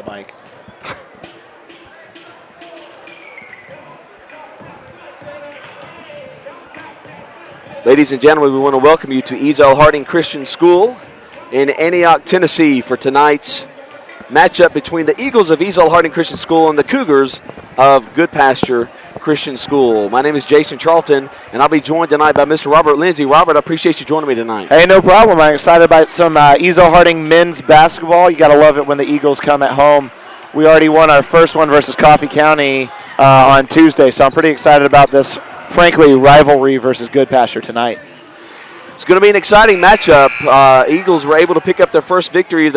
that mic. Ladies and gentlemen, we want to welcome you to Ezell-Harding Christian School in Antioch, Tennessee for tonight's matchup between the Eagles of Ezell-Harding Christian School and the Cougars of Goodpasture Christian School. My name is Jason Charlton, and I'll be joined tonight by Mr. Robert Lindsay. Robert, I appreciate you joining me tonight. Hey, no problem. I'm excited about some Ezell-Harding men's basketball. You got to love it when the Eagles come at home. We already won our first one versus Coffee County on Tuesday, so I'm pretty excited about this, frankly, rivalry versus Goodpasture tonight. It's going to be an exciting matchup. Eagles were able to pick up their first victory of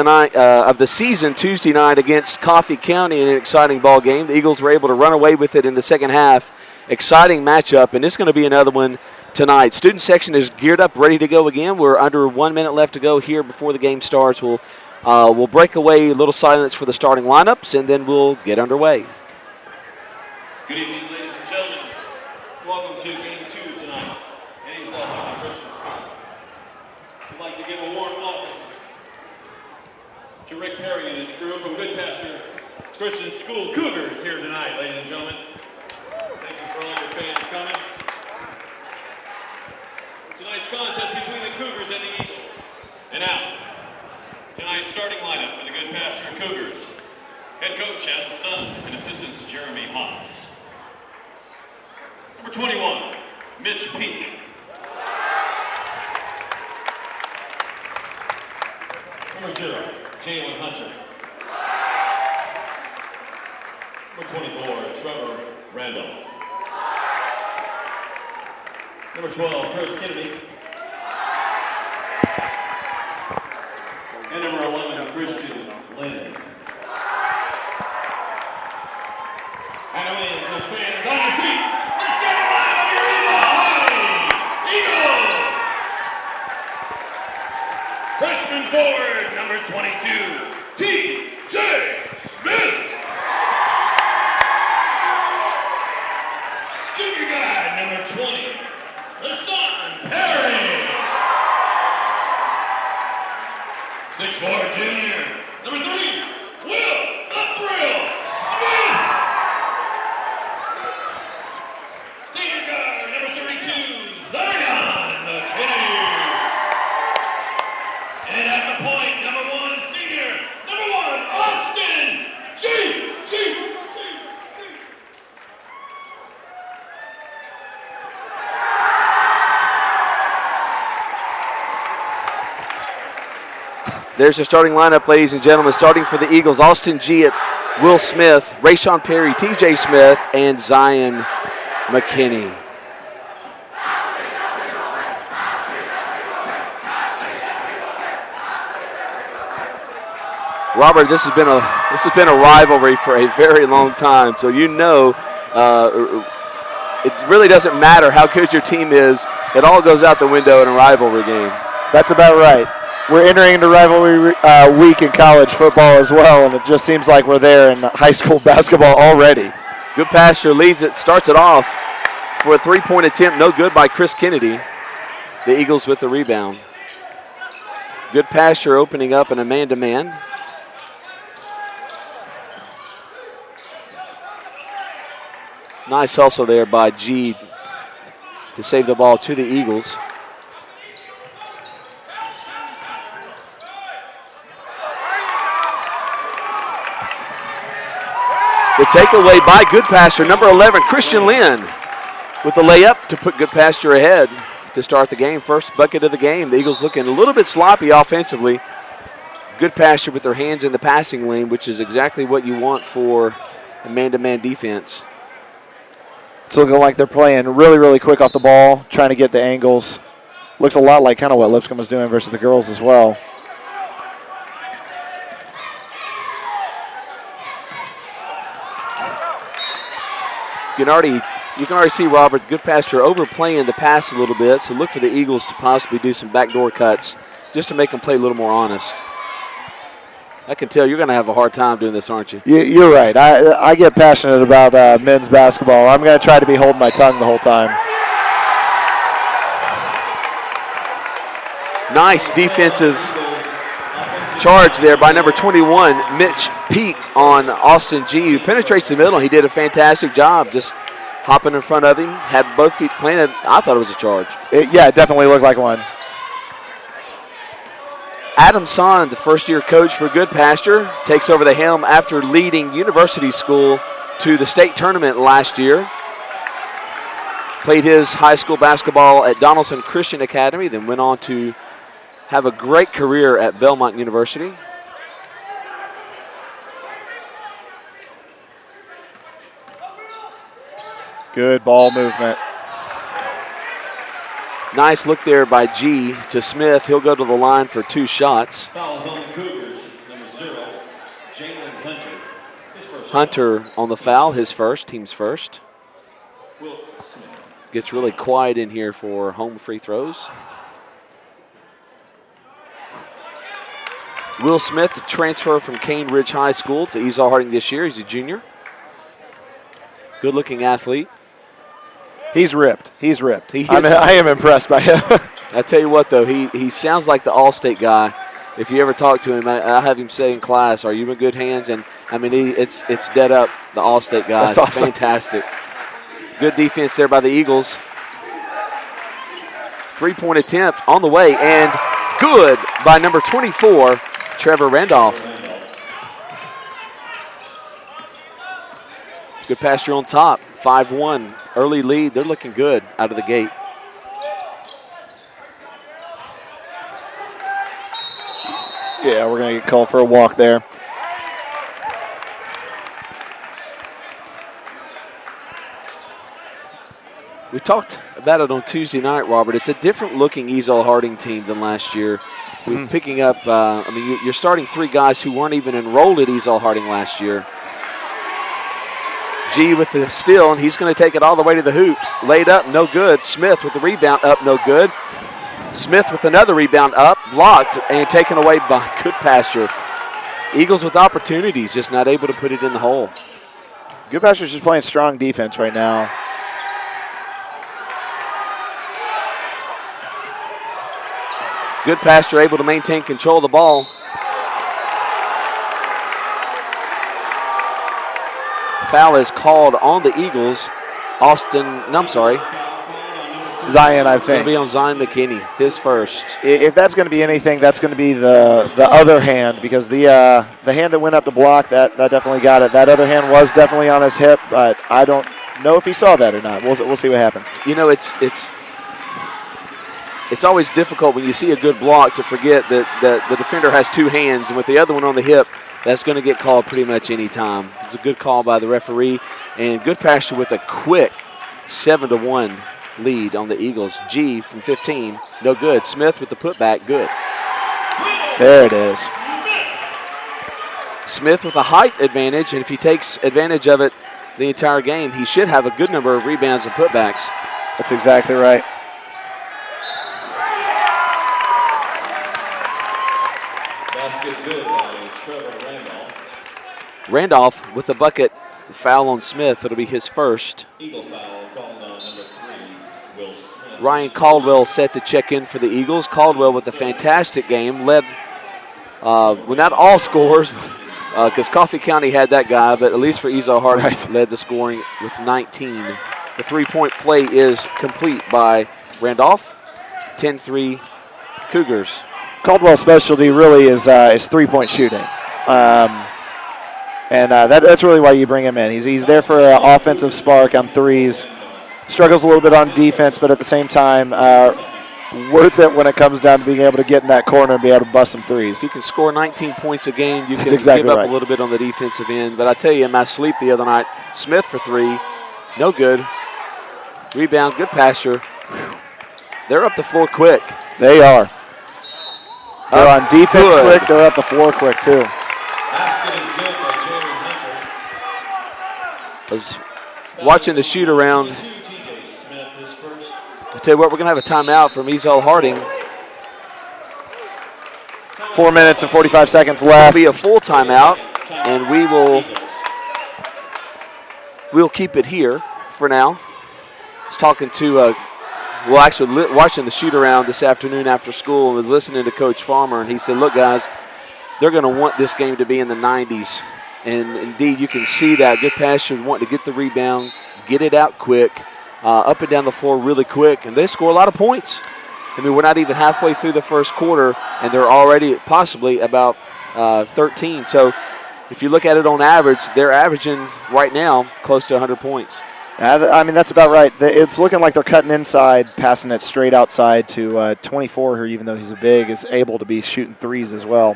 the season Tuesday night against Coffee County in an exciting ball game. The Eagles were able to run away with it in the second half. Exciting matchup, and it's going to be another one tonight. Student section is geared up, ready to go again. We're under 1 minute left to go here before the game starts. We'll break away, a little silence for the starting lineups, and then we'll get underway. Good evening, ladies and gentlemen. Welcome to Game 2 tonight in Ezell-Harding Christian School. We'd like to give a warm welcome to Rick Perry and his crew from Goodpasture Christian School Cougars here tonight, ladies and gentlemen. Thank you for all your fans coming. Tonight's contest between the Cougars and the Eagles. And now, tonight's starting lineup for the Goodpasture Cougars. Head coach Adam Sun and assistants Jeremy Hawks. Number 21, Mitch Peak. Number 0, Jalen Hunter. Number 24, Trevor Randolph. Number 12, Chris Kennedy. And number 11, Christian Lynn. And those fans on your feet. Let's start a line of your Ezell-Harding Eagles. Freshman forward, number 22, T.J. Smith. Junior guy, number 20, Hassan Perry. 6'4" junior, number 3, Will the Thrill Smith. Senior guard, number 32, Zion McKinney. And at the point, number 1, senior, number 1, Austin G. There's the starting lineup, ladies and gentlemen. Starting for the Eagles, Austin G. at Will Smith, Rayshawn Perry, T.J. Smith, and Zion McKinney. Robert, this has been a rivalry for a very long time, so you know it really doesn't matter how good your team is. It all goes out the window in a rivalry game. That's about right. We're entering into rivalry week in college football as well, and it just seems like we're there in high school basketball already. Goodpasture leads it, starts it off for a three-point attempt, no good by Chris Kennedy. The Eagles with the rebound. Goodpasture opening up in a man-to-man. Nice hustle there by G to save the ball to the Eagles. The takeaway by Goodpasture, number 11, Christian Lynn, with the layup to put Goodpasture ahead to start the game. First bucket of the game. The Eagles looking a little bit sloppy offensively. Goodpasture with their hands in the passing lane, which is exactly what you want for a man-to-man defense. It's looking like they're playing really, really quick off the ball, trying to get the angles. Looks a lot like kind of what Lipscomb was doing versus the girls as well. You can already see, Robert, Goodpasture overplaying the pass a little bit, so look for the Eagles to possibly do some backdoor cuts just to make them play a little more honest. I can tell you're going to have a hard time doing this, aren't you? You're right. I get passionate about men's basketball. I'm going to try to be holding my tongue the whole time. Nice defensive charge there by number 21, Mitch Peak, on Austin G, who penetrates the middle. He did a fantastic job just hopping in front of him, had both feet planted. I thought it was a charge. It definitely looked like one. Adam Son, the first-year coach for Goodpasture, takes over the helm after leading University School to the state tournament last year. Played his high school basketball at Donaldson Christian Academy, then went on to have a great career at Belmont University. Good ball movement. Nice look there by G to Smith. He'll go to the line for 2 shots. Fouls on the Cougars. Number 0, Jalen Hunter. His first Hunter on the foul, his first, team's first. Will Smith. Gets really quiet in here for home free throws. Will Smith, the transfer from Cane Ridge High School to Ezell-Harding this year. He's a junior. Good-looking athlete. He's ripped. He's ripped. He is. I am impressed by him. I tell you what, though, he sounds like the All-State guy. If you ever talk to him, I have him say in class, "Are you in good hands?" And I mean, it's dead up the All-State guy. That's it's awesome. fantastic. Good defense there by the Eagles. 3-point attempt on the way, and good by number 24, Trevor Randolph. Goodpasture on top, 5-1. Early lead. They're looking good out of the gate. Yeah, we're going to get called for a walk there. We talked about it on Tuesday night, Robert. It's a different looking Ezell-Harding team than last year. We're picking up, you're starting 3 guys who weren't even enrolled at Ezell-Harding last year. G with the steal, and he's going to take it all the way to the hoop. Laid up, no good. Smith with the rebound up, no good. Smith with another rebound up, blocked, and taken away by Goodpasture. Eagles with opportunities, just not able to put it in the hole. Goodpasture's just playing strong defense right now. Goodpasture able to maintain control of the ball. Foul is called on the Eagles. Zion, I It's going think. to be on Zion McKinney, his first. If that's going to be anything, that's going to be the other hand, because the hand that went up to block, that definitely got it. That other hand was definitely on his hip, but I don't know if he saw that or not. We'll see what happens. You know, it's always difficult when you see a good block to forget that the defender has 2 hands, and with the other one on the hip, that's going to get called pretty much any time. It's a good call by the referee, and Goodpasture with a quick 7-1 lead on the Eagles. G from 15, no good. Smith with the putback, good. There it is. Smith with a height advantage, and if he takes advantage of it the entire game, he should have a good number of rebounds and putbacks. That's exactly right. Basket good by Trevor Randolph. Randolph with the bucket, foul on Smith. It'll be his first. Eagle foul called on number 3, Will Smith. Ryan Caldwell set to check in for the Eagles. Caldwell with a fantastic game, led, well, not all scorers, because Coffee County had that guy, but at least for Ezell-Harding, led the scoring with 19. The 3-point play is complete by Randolph. 10-3 Cougars. Caldwell's specialty really is 3-point shooting. That's really why you bring him in. He's there for an offensive spark on threes. Struggles a little bit on defense, but at the same time, worth it when it comes down to being able to get in that corner and be able to bust some threes. You can score 19 points a game. You can exactly give up right. a little bit on the defensive end. But I tell you, in my sleep the other night, Smith for 3, no good. Rebound, Goodpasture. They're up the floor quick. They are. They're on defense good. quick. They're up the floor quick, too. Basket is good by Jalen Hunter. I was watching the shoot around. TJ Smith, his first. I tell you what, we're going to have a timeout from Ezell-Harding. 4 minutes and 45 seconds It'll left. be a full timeout, and we'll keep it here for now. I was talking to, watching the shoot around this afternoon after school and was listening to Coach Farmer, and he said, look, guys, they're going to want this game to be in the 90s. And indeed, you can see that Goodpasture wanting to get the rebound, get it out quick, up and down the floor really quick, and they score a lot of points. I mean, we're not even halfway through the first quarter, and they're already possibly about 13. So if you look at it on average, they're averaging right now close to 100 points. I mean, that's about right. It's looking like they're cutting inside, passing it straight outside to 24, who, even though he's a big, is able to be shooting threes as well,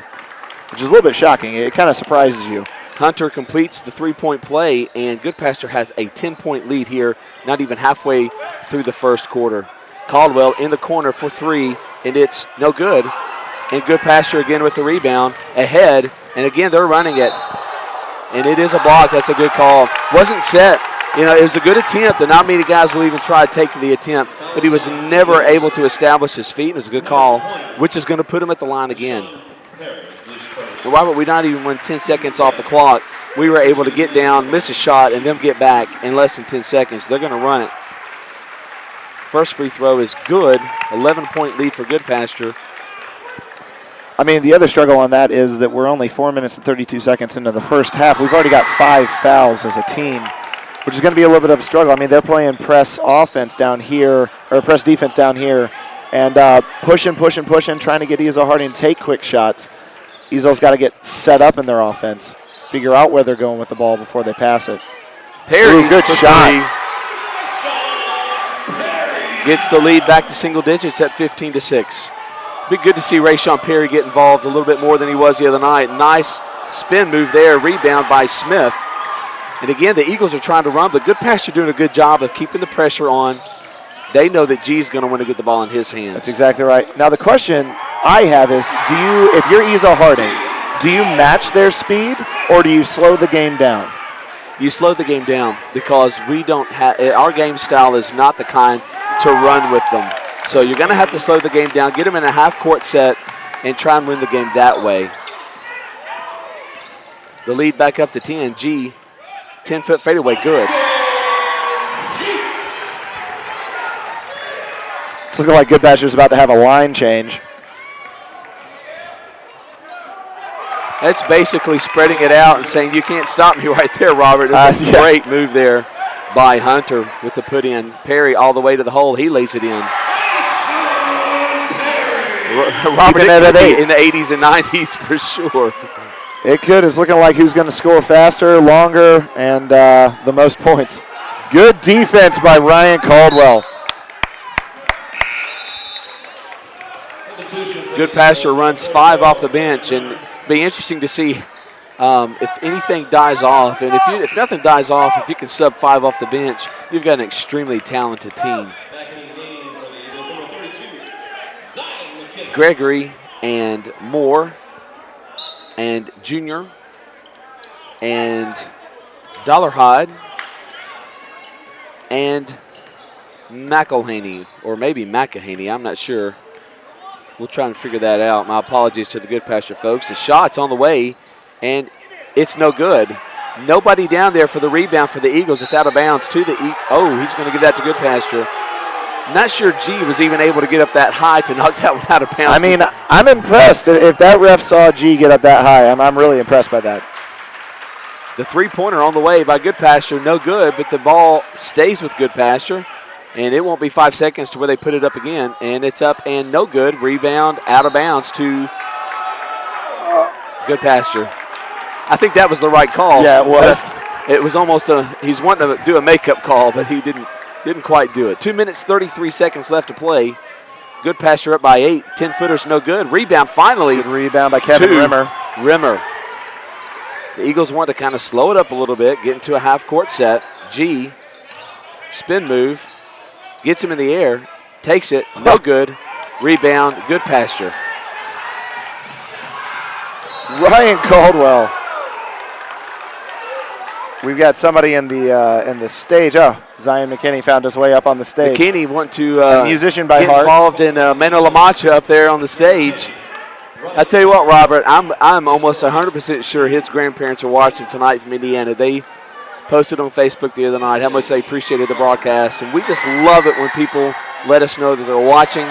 which is a little bit shocking. It kind of surprises you. Hunter completes the three-point play, and Goodpasture has a 10-point lead here, not even halfway through the first quarter. Caldwell in the corner for three, and it's no good. And Goodpasture again with the rebound, ahead, and again they're running it. And it is a block. That's a good call. Wasn't set. You know, it was a good attempt, and not many guys will even try to take the attempt, but he was never able to establish his feet. It was a good call, which is going to put him at the line again. Well, Robert, we not even went 10 seconds off the clock. We were able to get down, miss a shot, and then get back in less than 10 seconds. They're going to run it. First free throw is good. 11-point lead for Goodpasture. I mean, the other struggle on that is that we're only 4 minutes and 32 seconds into the first half. We've already got 5 fouls as a team, which is going to be a little bit of a struggle. I mean, they're playing press offense down here, or press defense down here, and pushing, trying to get Ezell-Harding to take quick shots. Ezell's got to get set up in their offense, figure out where they're going with the ball before they pass it. Perry, good shot. Gets the lead back to single digits at 15-6. Be good to see Rayshon Perry get involved a little bit more than he was the other night. Nice spin move there, rebound by Smith. And again, the Eagles are trying to run, but Goodpasture doing a good job of keeping the pressure on. They know that G's going to want to get the ball in his hands. That's exactly right. Now the question I have is, if you're Ezell-Harding, do you match their speed or do you slow the game down? You slow the game down because we don't have, our game style is not the kind to run with them. So you're going to have to slow the game down, get them in a half-court set, and try and win the game that way. The lead back up to 10. G, 10-foot fadeaway, good. It's looking like Goodpasture's about to have a line change. That's basically spreading it out and saying, you can't stop me right there, Robert. That's a great move there by Hunter with the put in. Perry all the way to the hole. He lays it in. Robert, it could be in the 80s and 90s for sure. It could. It's looking like who's going to score faster, longer, and the most points. Good defense by Ryan Caldwell. Goodpasture runs 5 off the bench, and it'll be interesting to see if anything dies off. And if nothing dies off, if you can sub 5 off the bench, you've got an extremely talented team. Gregory and Moore and Junior and Dollarhide and McElhaney, or maybe McElhaney, I'm not sure. We'll try and figure that out. My apologies to the Goodpasture folks. The shot's on the way, and it's no good. Nobody down there for the rebound for the Eagles. It's out of bounds to the Eagles. Oh, he's going to give that to Goodpasture. Not sure G was even able to get up that high to knock that one out of bounds. I mean, I'm impressed. If that ref saw G get up that high, I'm really impressed by that. The three-pointer on the way by Goodpasture, no good, but the ball stays with Goodpasture, and it won't be 5 seconds to where they put it up again, and it's up and no good. Rebound out of bounds to Goodpasture. I think that was the right call. Yeah, it was. It was almost he's wanting to do a makeup call, but he didn't quite do it. 2 minutes, 33 seconds left to play. Goodpasture up by 8. 10-footers no good. Rebound finally. Good rebound by Kevin Rimmer. The Eagles want to kind of slow it up a little bit, get into a half-court set. G, spin move, gets him in the air, takes it, no good. Rebound, Goodpasture. Ryan Caldwell. We've got somebody in the stage. Oh, Zion McKinney found his way up on the stage. McKinney want to a musician by get heart. Involved in Mano La Mancha up there on the stage. I tell you what, Robert, I'm almost 100% sure his grandparents are watching tonight from Indiana. They posted on Facebook the other night how much they appreciated the broadcast, and we just love it when people let us know that they're watching.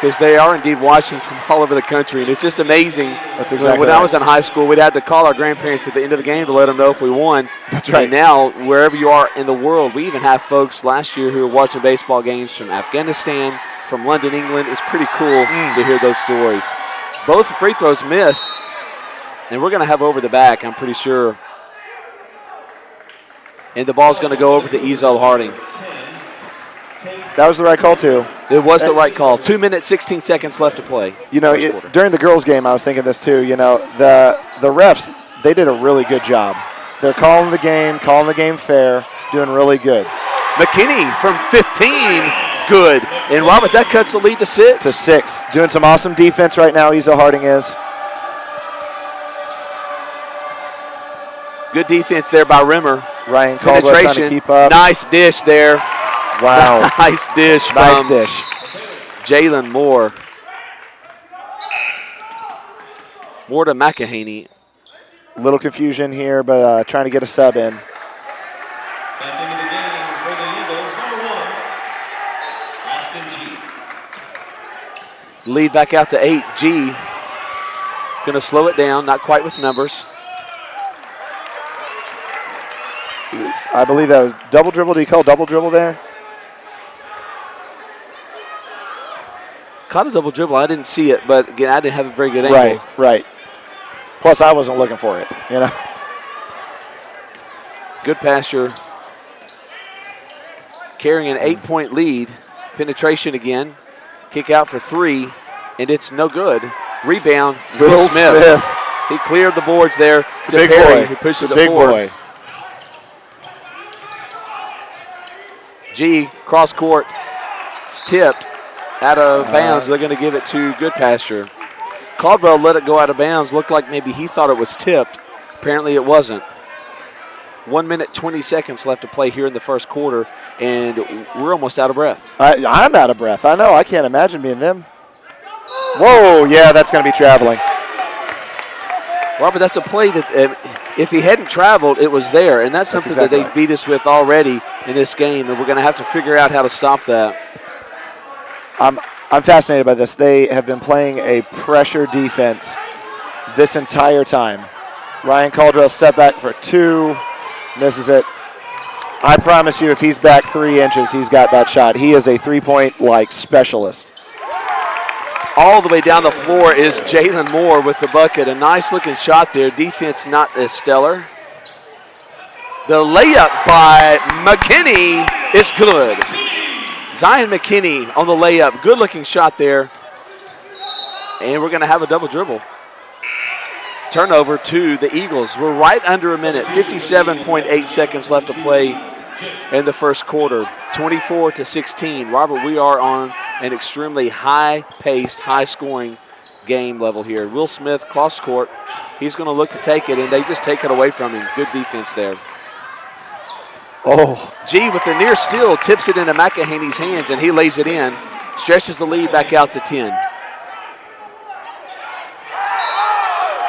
because they are indeed watching from all over the country, and it's just amazing. That's exactly when right. I was in high school, we'd have to call our grandparents at the end of the game to let them know if we won. That's right. And now, wherever you are in the world, we even have folks last year who were watching baseball games from Afghanistan, from London, England. It's pretty cool to hear those stories. Both free throws missed, and we're going to have over the back, I'm pretty sure. And the ball's going to go over to Ezell-Harding. That was the right call, too. It was the right call. 2 minutes, 16 seconds left to play. You know, during the girls' game, I was thinking this, too. You know, the refs, they did a really good job. They're calling the game fair, doing really good. McKinney from 15, good. And, Robert, that cuts the lead to 6. Doing some awesome defense right now, Ezell-Harding is. Good defense there by Rimmer. Ryan Caldwell trying to keep up. Nice dish there. Wow. Nice dish from Jalen Moore. Moore to McEhaney. Little confusion here, but trying to get a sub in. Back into the game for the Eagles, number 1, Austin G. Lead back out to 8. G going to slow it down, not quite with numbers. I believe that was double dribble. Did he call double dribble there? Caught a double dribble. I didn't see it, but again, I didn't have a very good angle. Right. Plus, I wasn't looking for it, you know. Goodpasture carrying an 8-point lead. Penetration again. Kick out for 3, and it's no good. Rebound, Will Smith. He cleared the boards there. It's a big boy. He pushes it big forward. boy. G, cross court. It's tipped out of bounds. They're going to give it to Goodpasture. Caldwell let it go out of bounds. Looked like maybe he thought it was tipped. Apparently it wasn't. 1 minute, 20 seconds left to play here in the first quarter, and we're almost out of breath. I'm out of breath. I know. I can't imagine being them. Whoa, yeah, that's going to be traveling. Robert, that's a play that if he hadn't traveled, it was there, and that's something exactly that they've beat us with already in this game, and we're going to have to figure out how to stop that. I'm fascinated by this. They have been playing a pressure defense this entire time. Ryan Caldwell step back for 2, misses it. I promise you, if he's back 3 inches, he's got that shot. He is a three-point specialist. All the way down the floor is Jalen Moore with the bucket. A nice-looking shot there. Defense not as stellar. The layup by McKinney is good. Zion McKinney on the layup. Good-looking shot there. And we're going to have a double dribble. Turnover to the Eagles. We're right under a minute. 57.8 seconds left to play in the first quarter. 24-16. Robert, we are on an extremely high-paced, high-scoring game level here. Will Smith, cross court. He's going to look to take it, and they just take it away from him. Good defense there. Oh. G with the near steal tips it into McEhaney's hands, and he lays it in. Stretches the lead back out to 10.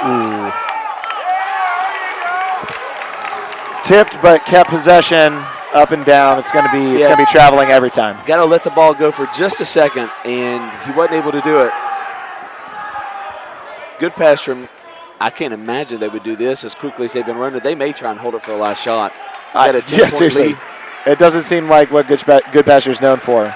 Ooh. Tipped, but kept possession up and down. It's going to be traveling every time. Got to let the ball go for just a second, and he wasn't able to do it. Goodpasture, I can't imagine they would do this as quickly as they've been running. They may try and hold it for the last shot. Got a 10-point lead. It doesn't seem like what Goodpasture is known for.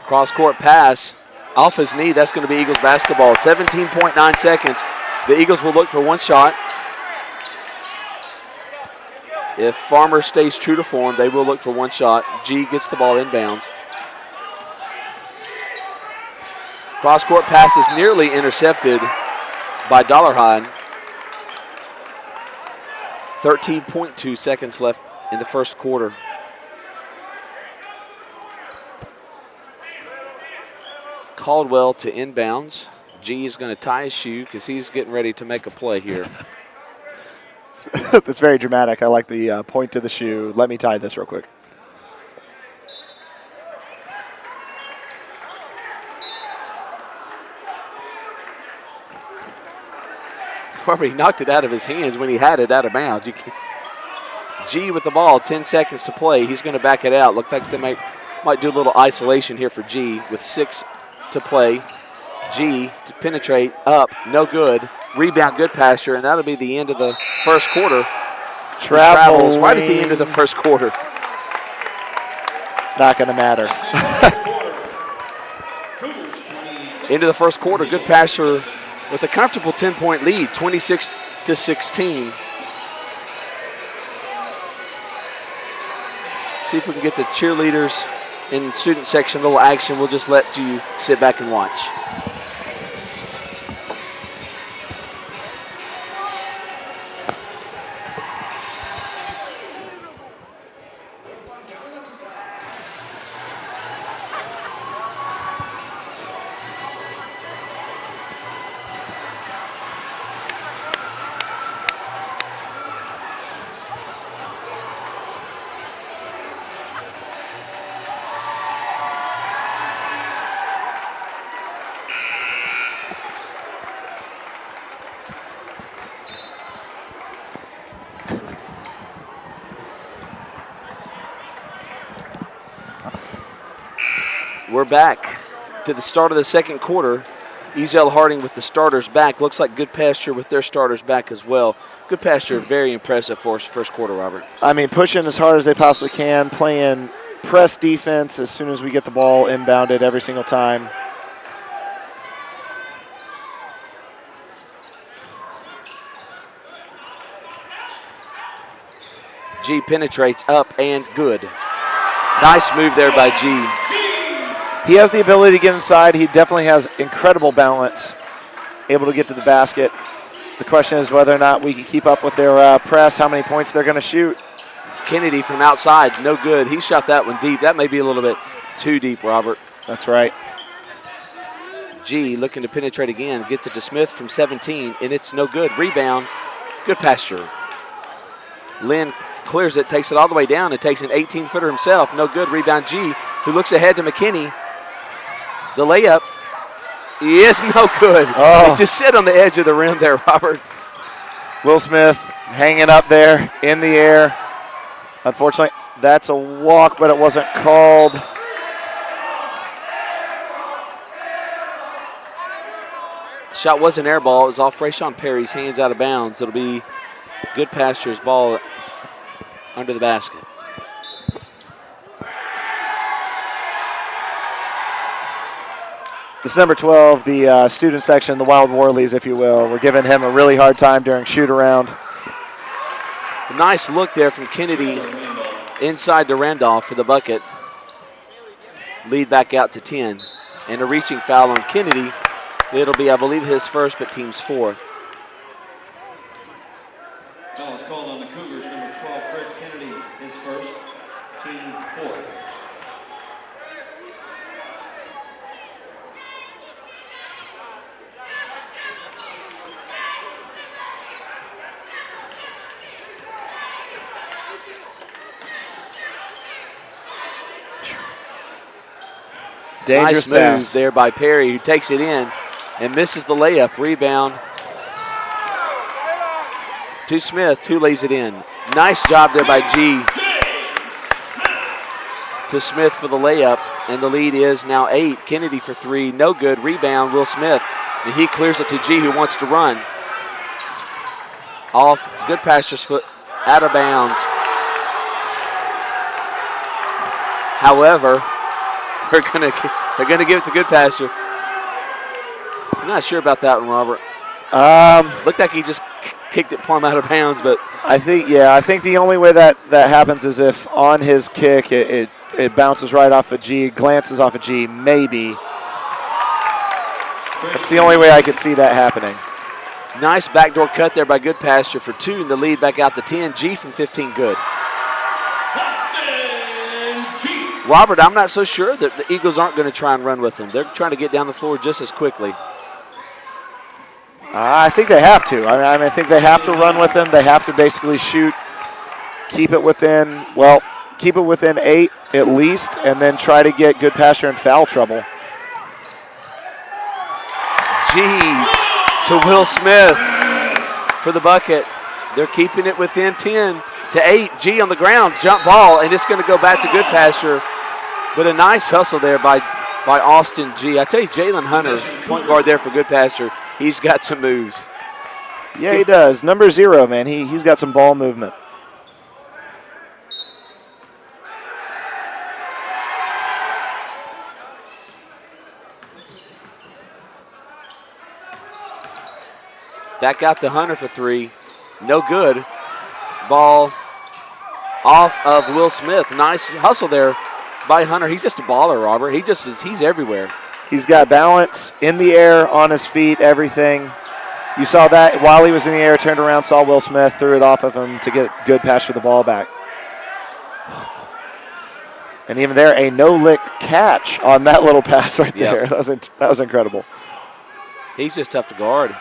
Cross-court pass off his knee. That's going to be Eagles basketball. 17.9 seconds. The Eagles will look for one shot. If Farmer stays true to form, they will look for one shot. G gets the ball inbounds. Cross-court pass is nearly intercepted by Dollarhide. 13.2 seconds left in the first quarter. Caldwell to inbounds. G is going to tie his shoe because he's getting ready to make a play here. That's very dramatic. I like the point to the shoe. Let me tie this real quick. He knocked it out of his hands when he had it out of bounds. G with the ball, 10 seconds to play. He's going to back it out. Looks like they might do a little isolation here for G with 6 to play. G to penetrate, up, no good. Rebound, Goodpasture, and that'll be the end of the first quarter. Travels right at the end of the first quarter. Not going to matter. Into the first quarter, Goodpasture with a comfortable 10-point lead, 26-16. See if we can get the cheerleaders in student section a little action. We'll just let you sit back and watch. We're back to the start of the second quarter. Ezell-Harding with the starters back. Looks like Goodpasture with their starters back as well. Goodpasture very impressive for us first quarter, Robert. I mean, pushing as hard as they possibly can, playing press defense as soon as we get the ball inbounded every single time. G penetrates up and good. Nice move there by G. He has the ability to get inside. He definitely has incredible balance, able to get to the basket. The question is whether or not we can keep up with their press, how many points they're going to shoot. Kennedy from outside, no good. He shot that one deep. That may be a little bit too deep, Robert. That's right. G looking to penetrate again. Gets it to Smith from 17, and it's no good. Rebound, Goodpasture. Lynn clears it, takes it all the way down, and takes an 18-footer himself. No good. Rebound G, who looks ahead to McKinney. The layup is no good. Oh. It just sit on the edge of the rim there, Robert. Will Smith hanging up there in the air. Unfortunately, that's a walk, but it wasn't called. Shot was an air ball. It was off Rayshawn Perry's hands out of bounds. It'll be Goodpasture's ball under the basket. This number 12, the student section, the Wild Warleys, if you will. We're giving him a really hard time during shoot-around. A nice look there from Kennedy inside to Randolph for the bucket. Lead back out to 10. And a reaching foul on Kennedy. It'll be, I believe, his first, but team's fourth. Foul is called on the Cougars. Number 12, Chris Kennedy, his first, team fourth. Dangerous nice move pass there by Perry, who takes it in and misses the layup. Rebound to Smith, who lays it in. Nice job there by G. To Smith for the layup, and the lead is now 8. Kennedy for 3, no good. Rebound, Will Smith, and he clears it to G, who wants to run. Off Goodpasture's foot, out of bounds. However, they're gonna give it to Goodpasture. I'm not sure about that one, Robert. Looked like he just kicked it plumb out of bounds, but I think the only way that happens is if on his kick it bounces right off a G, glances off a G, maybe. That's the only way I could see that happening. nice backdoor cut there by Goodpasture for 2, and the lead back out to 10. G from 15, good. Robert, I'm not so sure that the Eagles aren't going to try and run with them. They're trying to get down the floor just as quickly. I think they have to. I think they have to run with them. They have to basically shoot, keep it within 8 at least, and then try to get Goodpasture in foul trouble. G to Will Smith. for the bucket. They're keeping it within 10 to 8. G on the ground, jump ball, and it's going to go back to Goodpasture. But a nice hustle there by Austin G. I tell you, Jalen Hunter, point guard there for Goodpasture, he's got some moves. Yeah, he does. Number 0, man. He's got some ball movement. Back out to Hunter for 3. No good. Ball off of Will Smith. Nice hustle there by Hunter. He's just a baller, Robert. He's everywhere. He's got balance in the air, on his feet, everything. You saw that while he was in the air, turned around, saw Will Smith, threw it off of him to get Goodpasture the ball back. And even there, a no-lick catch on that little pass right there. That was incredible. He's just tough to guard.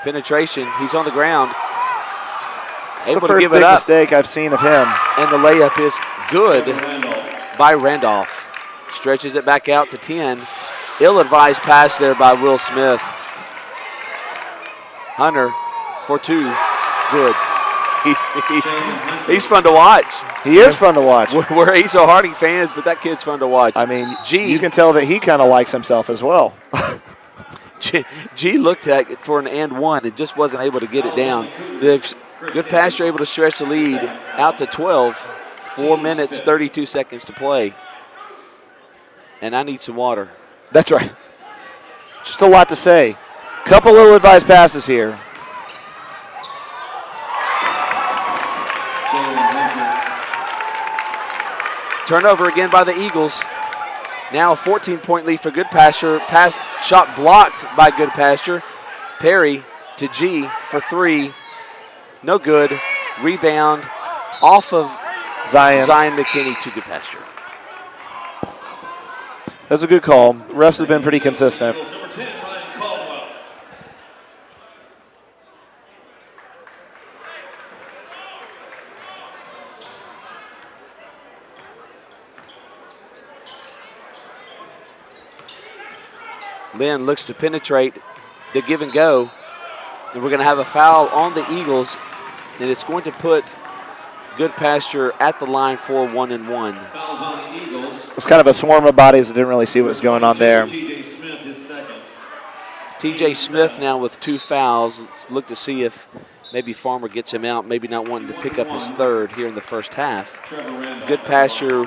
Penetration. He's on the ground. It's the first big mistake I've seen of him. And the layup is good by Randolph. Stretches it back out to 10. Ill-advised pass there by Will Smith. Hunter for 2. Good. He's fun to watch. He is fun to watch. We're Ezell-Harding fans, but that kid's fun to watch. I mean, you can tell that he kind of likes himself as well. G looked at it for an and one and just wasn't able to get it down. Goodpasture able to stretch the lead out to 12. 4 minutes, 32 seconds to play. And I need some water. That's right. Just a lot to say. Couple ill-advised passes here. Turnover again by the Eagles. Now a 14-point lead for Goodpasture. Pass shot blocked by Goodpasture. Perry to G for 3. No good. Rebound off of Zion McKinney to Goodpasture. That's a good call. The refs have been pretty consistent. Lynn looks to penetrate the give and go. And we're going to have a foul on the Eagles, and it's going to put Goodpasture at the line for 1-and-1. Fouls on the Eagles. It's kind of a swarm of bodies that didn't really see what was going on there. TJ Smith, his second. TJ Smith now with 2 fouls. Let's look to see if maybe Farmer gets him out, maybe not wanting to pick up his 3rd here in the first half. Goodpasture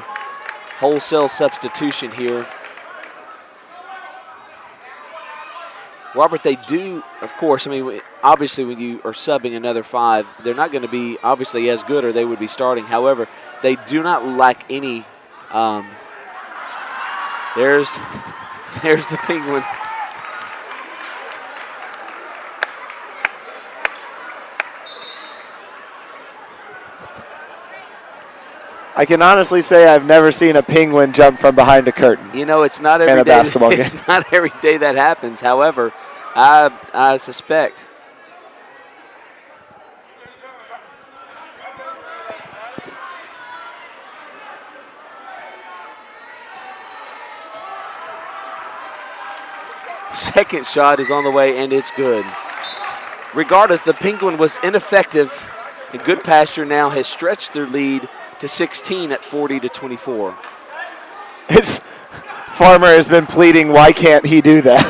wholesale substitution here. Robert, they do, of course, I mean, obviously when you are subbing another 5, they're not going to be obviously as good or they would be starting. However, they do not lack any. There's the Penguin. I can honestly say I've never seen a Penguin jump from behind a curtain. You know, it's not every day. It's not every day that happens. However, I suspect. Second shot is on the way, and it's good. Regardless, the Penguin was ineffective, and Goodpasture now has stretched their lead to 16 at 40-24. Farmer has been pleading, why can't he do that?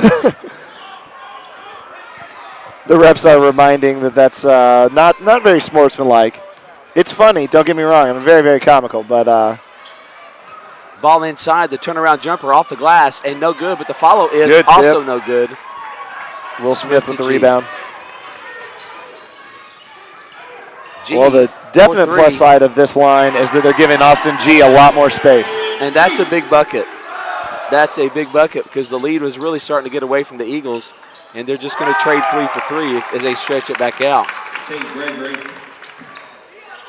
The refs are reminding that's not very sportsmanlike. It's funny, don't get me wrong. I'm very, very comical, but ball inside, the turnaround jumper off the glass, and no good, but the follow is good also tip. no good. Will Smith with the rebound. G well, the definite plus side of this line is that they're giving Austin G a lot more space. And that's a big bucket. That's a big bucket because the lead was really starting to get away from the Eagles, and they're just going to trade 3 for 3 as they stretch it back out.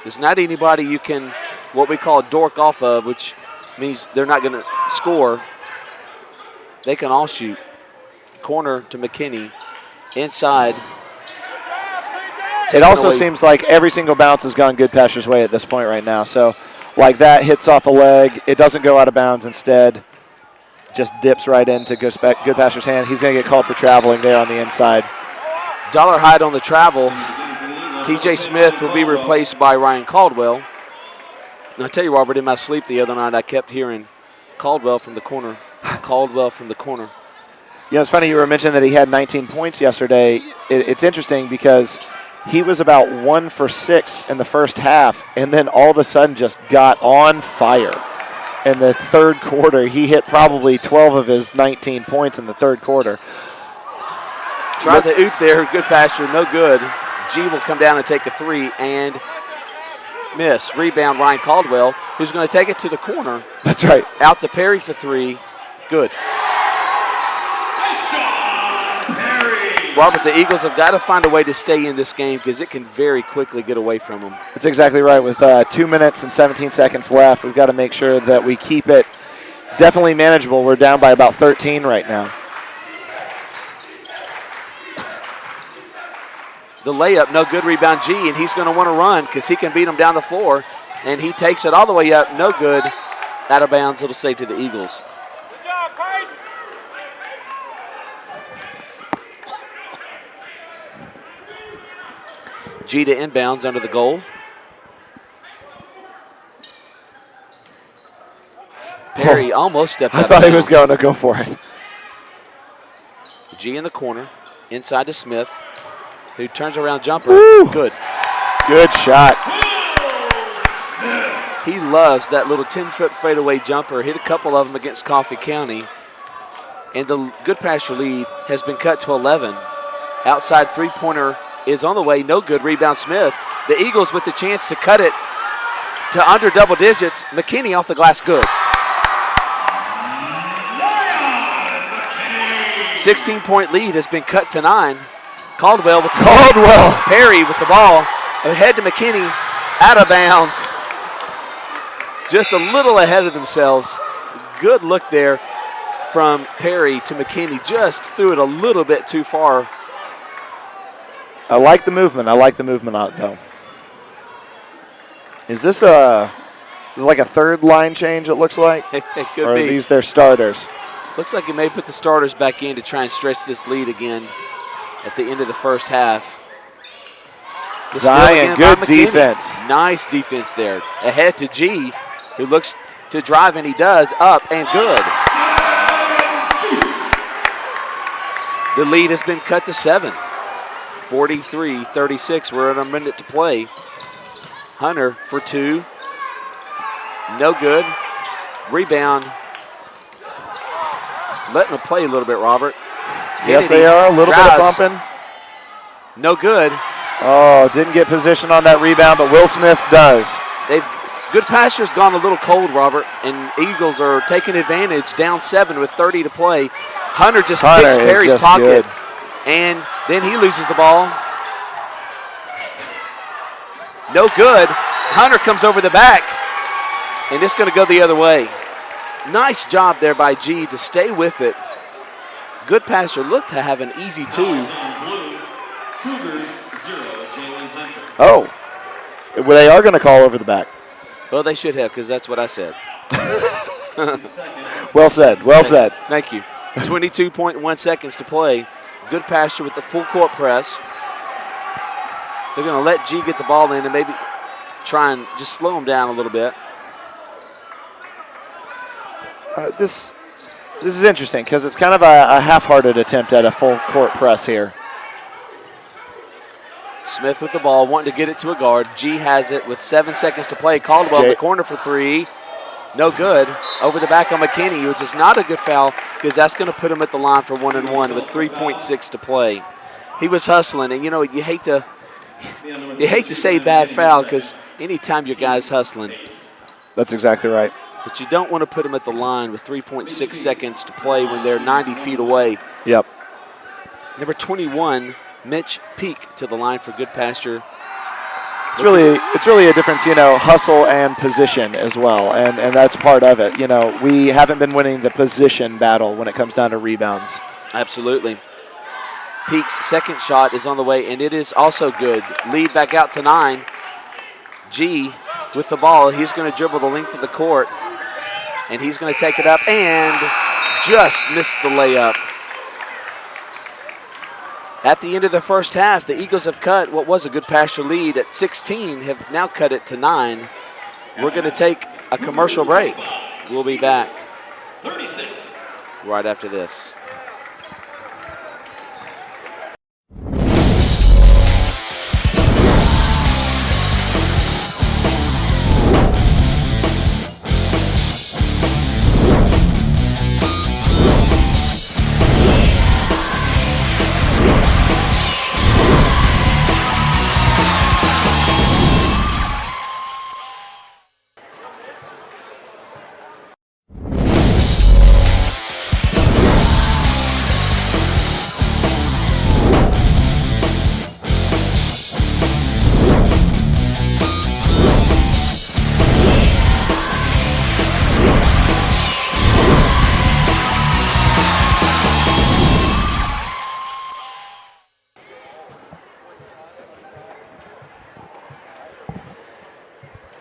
There's not anybody you can, what we call dork off of, which means they're not going to score. They can all shoot. Corner to McKinney. Inside. It also seems like every single bounce has gone Goodpasture's way at this point right now. So, like that hits off a leg. It doesn't go out of bounds. Instead, just dips right into Goodpasture's hand. He's going to get called for traveling there on the inside. Dollarhide on the travel. TJ Smith will be replaced by Ryan Caldwell. And I tell you, Robert, in my sleep the other night, I kept hearing Caldwell from the corner. Caldwell from the corner. You know, it's funny you were mentioning that he had 19 points yesterday. It's interesting because he was about 1 for 6 in the first half, and then all of a sudden just got on fire. In the third quarter, he hit probably 12 of his 19 points in the third quarter. Tried the oop there, Goodpasture, no good. G will come down and take a 3 and miss. Rebound, Ryan Caldwell, who's going to take it to the corner. That's right. Out to Perry for 3. Good. Robert, the Eagles have got to find a way to stay in this game because it can very quickly get away from them. That's exactly right. With 2 minutes and 17 seconds left, we've got to make sure that we keep it definitely manageable. We're down by about 13 right now. The layup, no good. Rebound G, and he's going to want to run because he can beat him down the floor. And he takes it all the way up, no good. Out of bounds, it'll stay to the Eagles. Good job, Peyton. G to inbounds under the goal. Perry almost stepped out I thought of he was bounds. going to go for it. G in the corner, inside to Smith, who turns around jumper. Woo. Good. Good shot. He loves that little 10-foot fadeaway jumper. Hit a couple of them against Coffee County. And the Goodpasture lead has been cut to 11. Outside three-pointer is on the way. No good. Rebound Smith. The Eagles with the chance to cut it to under double digits. McKinney off the glass. Good. 16-point lead has been cut to 9. Caldwell with the Caldwell. Perry with the ball. Ahead to McKinney. Out of bounds. Just a little ahead of themselves. Good look there from Perry to McKinney. Just threw it a little bit too far. I like the movement. I like the movement on it, though. Is this like a third line change, it looks like? It could or be. Are these their starters? Looks like he may put the starters back in to try and stretch this lead again at the end of the first half. Zion, good defense. Nice defense there. Ahead to G, who looks to drive, and he does. Up and good. The lead has been cut to 7. 43-36. We're at a minute to play. Hunter for 2. No good. Rebound. Letting them play a little bit, Robert. Yes, they are. A little bit of bumping. No good. Oh, didn't get position on that rebound, but Will Smith does. Goodpasture's gone a little cold, Robert, and Eagles are taking advantage, down 7 with 30 to play. Hunter just picks Perry's pocket, and then he loses the ball. No good. Hunter comes over the back, and it's going to go the other way. Nice job there by G to stay with it. Goodpasture looked to have an easy 2. Cougars 0, Jalen Hunter. Oh, well, they are going to call over the back. Well, they should have, because that's what I said. Well said, well said. Thank you. 22.1 seconds to play. Goodpasture with the full court press. They're going to let G get the ball in and maybe try and just slow him down a little bit. This is interesting because it's kind of a half-hearted attempt at a full court press here. Smith with the ball, wanting to get it to a guard. G has it with 7 seconds to play. Caldwell in the corner for 3. No good. Over the back on McKinney, which is not a good foul because that's going to put him at the line for 1-and-1 with 3.6 to play. He was hustling, and you know you hate to say bad foul because anytime your guy's hustling. That's exactly right. But you don't want to put him at the line with 3.6 seconds to play when they're 90 feet away. Yep. Number 21, Mitch Peak to the line for Goodpasture. It's really a difference, you know, hustle and position as well, and that's part of it. You know, we haven't been winning the position battle when it comes down to rebounds. Absolutely. Peak's second shot is on the way, and it is also good. Lead back out to 9. G with the ball. He's going to dribble the length of the court, and he's going to take it up and just missed the layup. At the end of the first half, the Eagles have cut what was a Goodpasture lead at 16, have now cut it to 9. We're going to take a commercial break. We'll be back 36. right after this.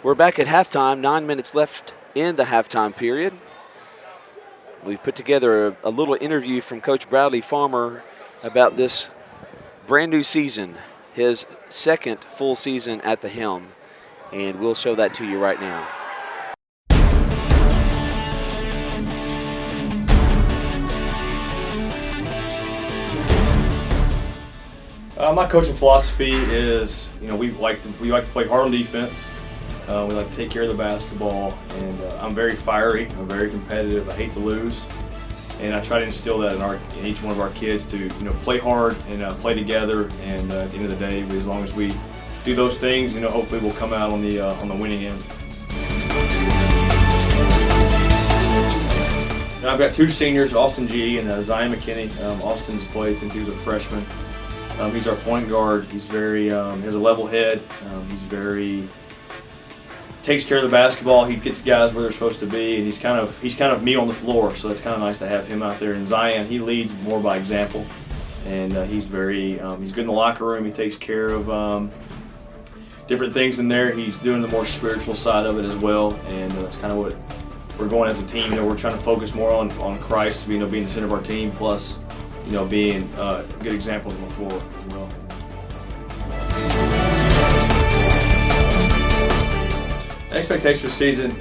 We're back at halftime, 9 minutes left in the halftime period. We've put together a little interview from Coach Bradley Farmer about this brand new season, his second full season at the helm, and we'll show that to you right now. My coaching philosophy is, we like to play hard on defense. We like to take care of the basketball, and I'm very fiery. I'm very competitive. I hate to lose, and I try to instill that in each one of our kids to play hard and play together. And at the end of the day, as long as we do those things, hopefully we'll come out on the winning end. Now I've got two seniors, Austin G. and Zion McKinney. Austin's played since he was a freshman. He's our point guard. He's very he has a level head. He's takes care of the basketball. He gets guys where they're supposed to be, and he's kind of me on the floor. So it's kind of nice to have him out there. And Zion, he leads more by example, and he's good in the locker room. He takes care of different things in there. He's doing the more spiritual side of it as well, and that's kind of what we're going as a team. We're trying to focus more on Christ, being the center of our team, plus being a good example on the floor as well. Expectations for the season,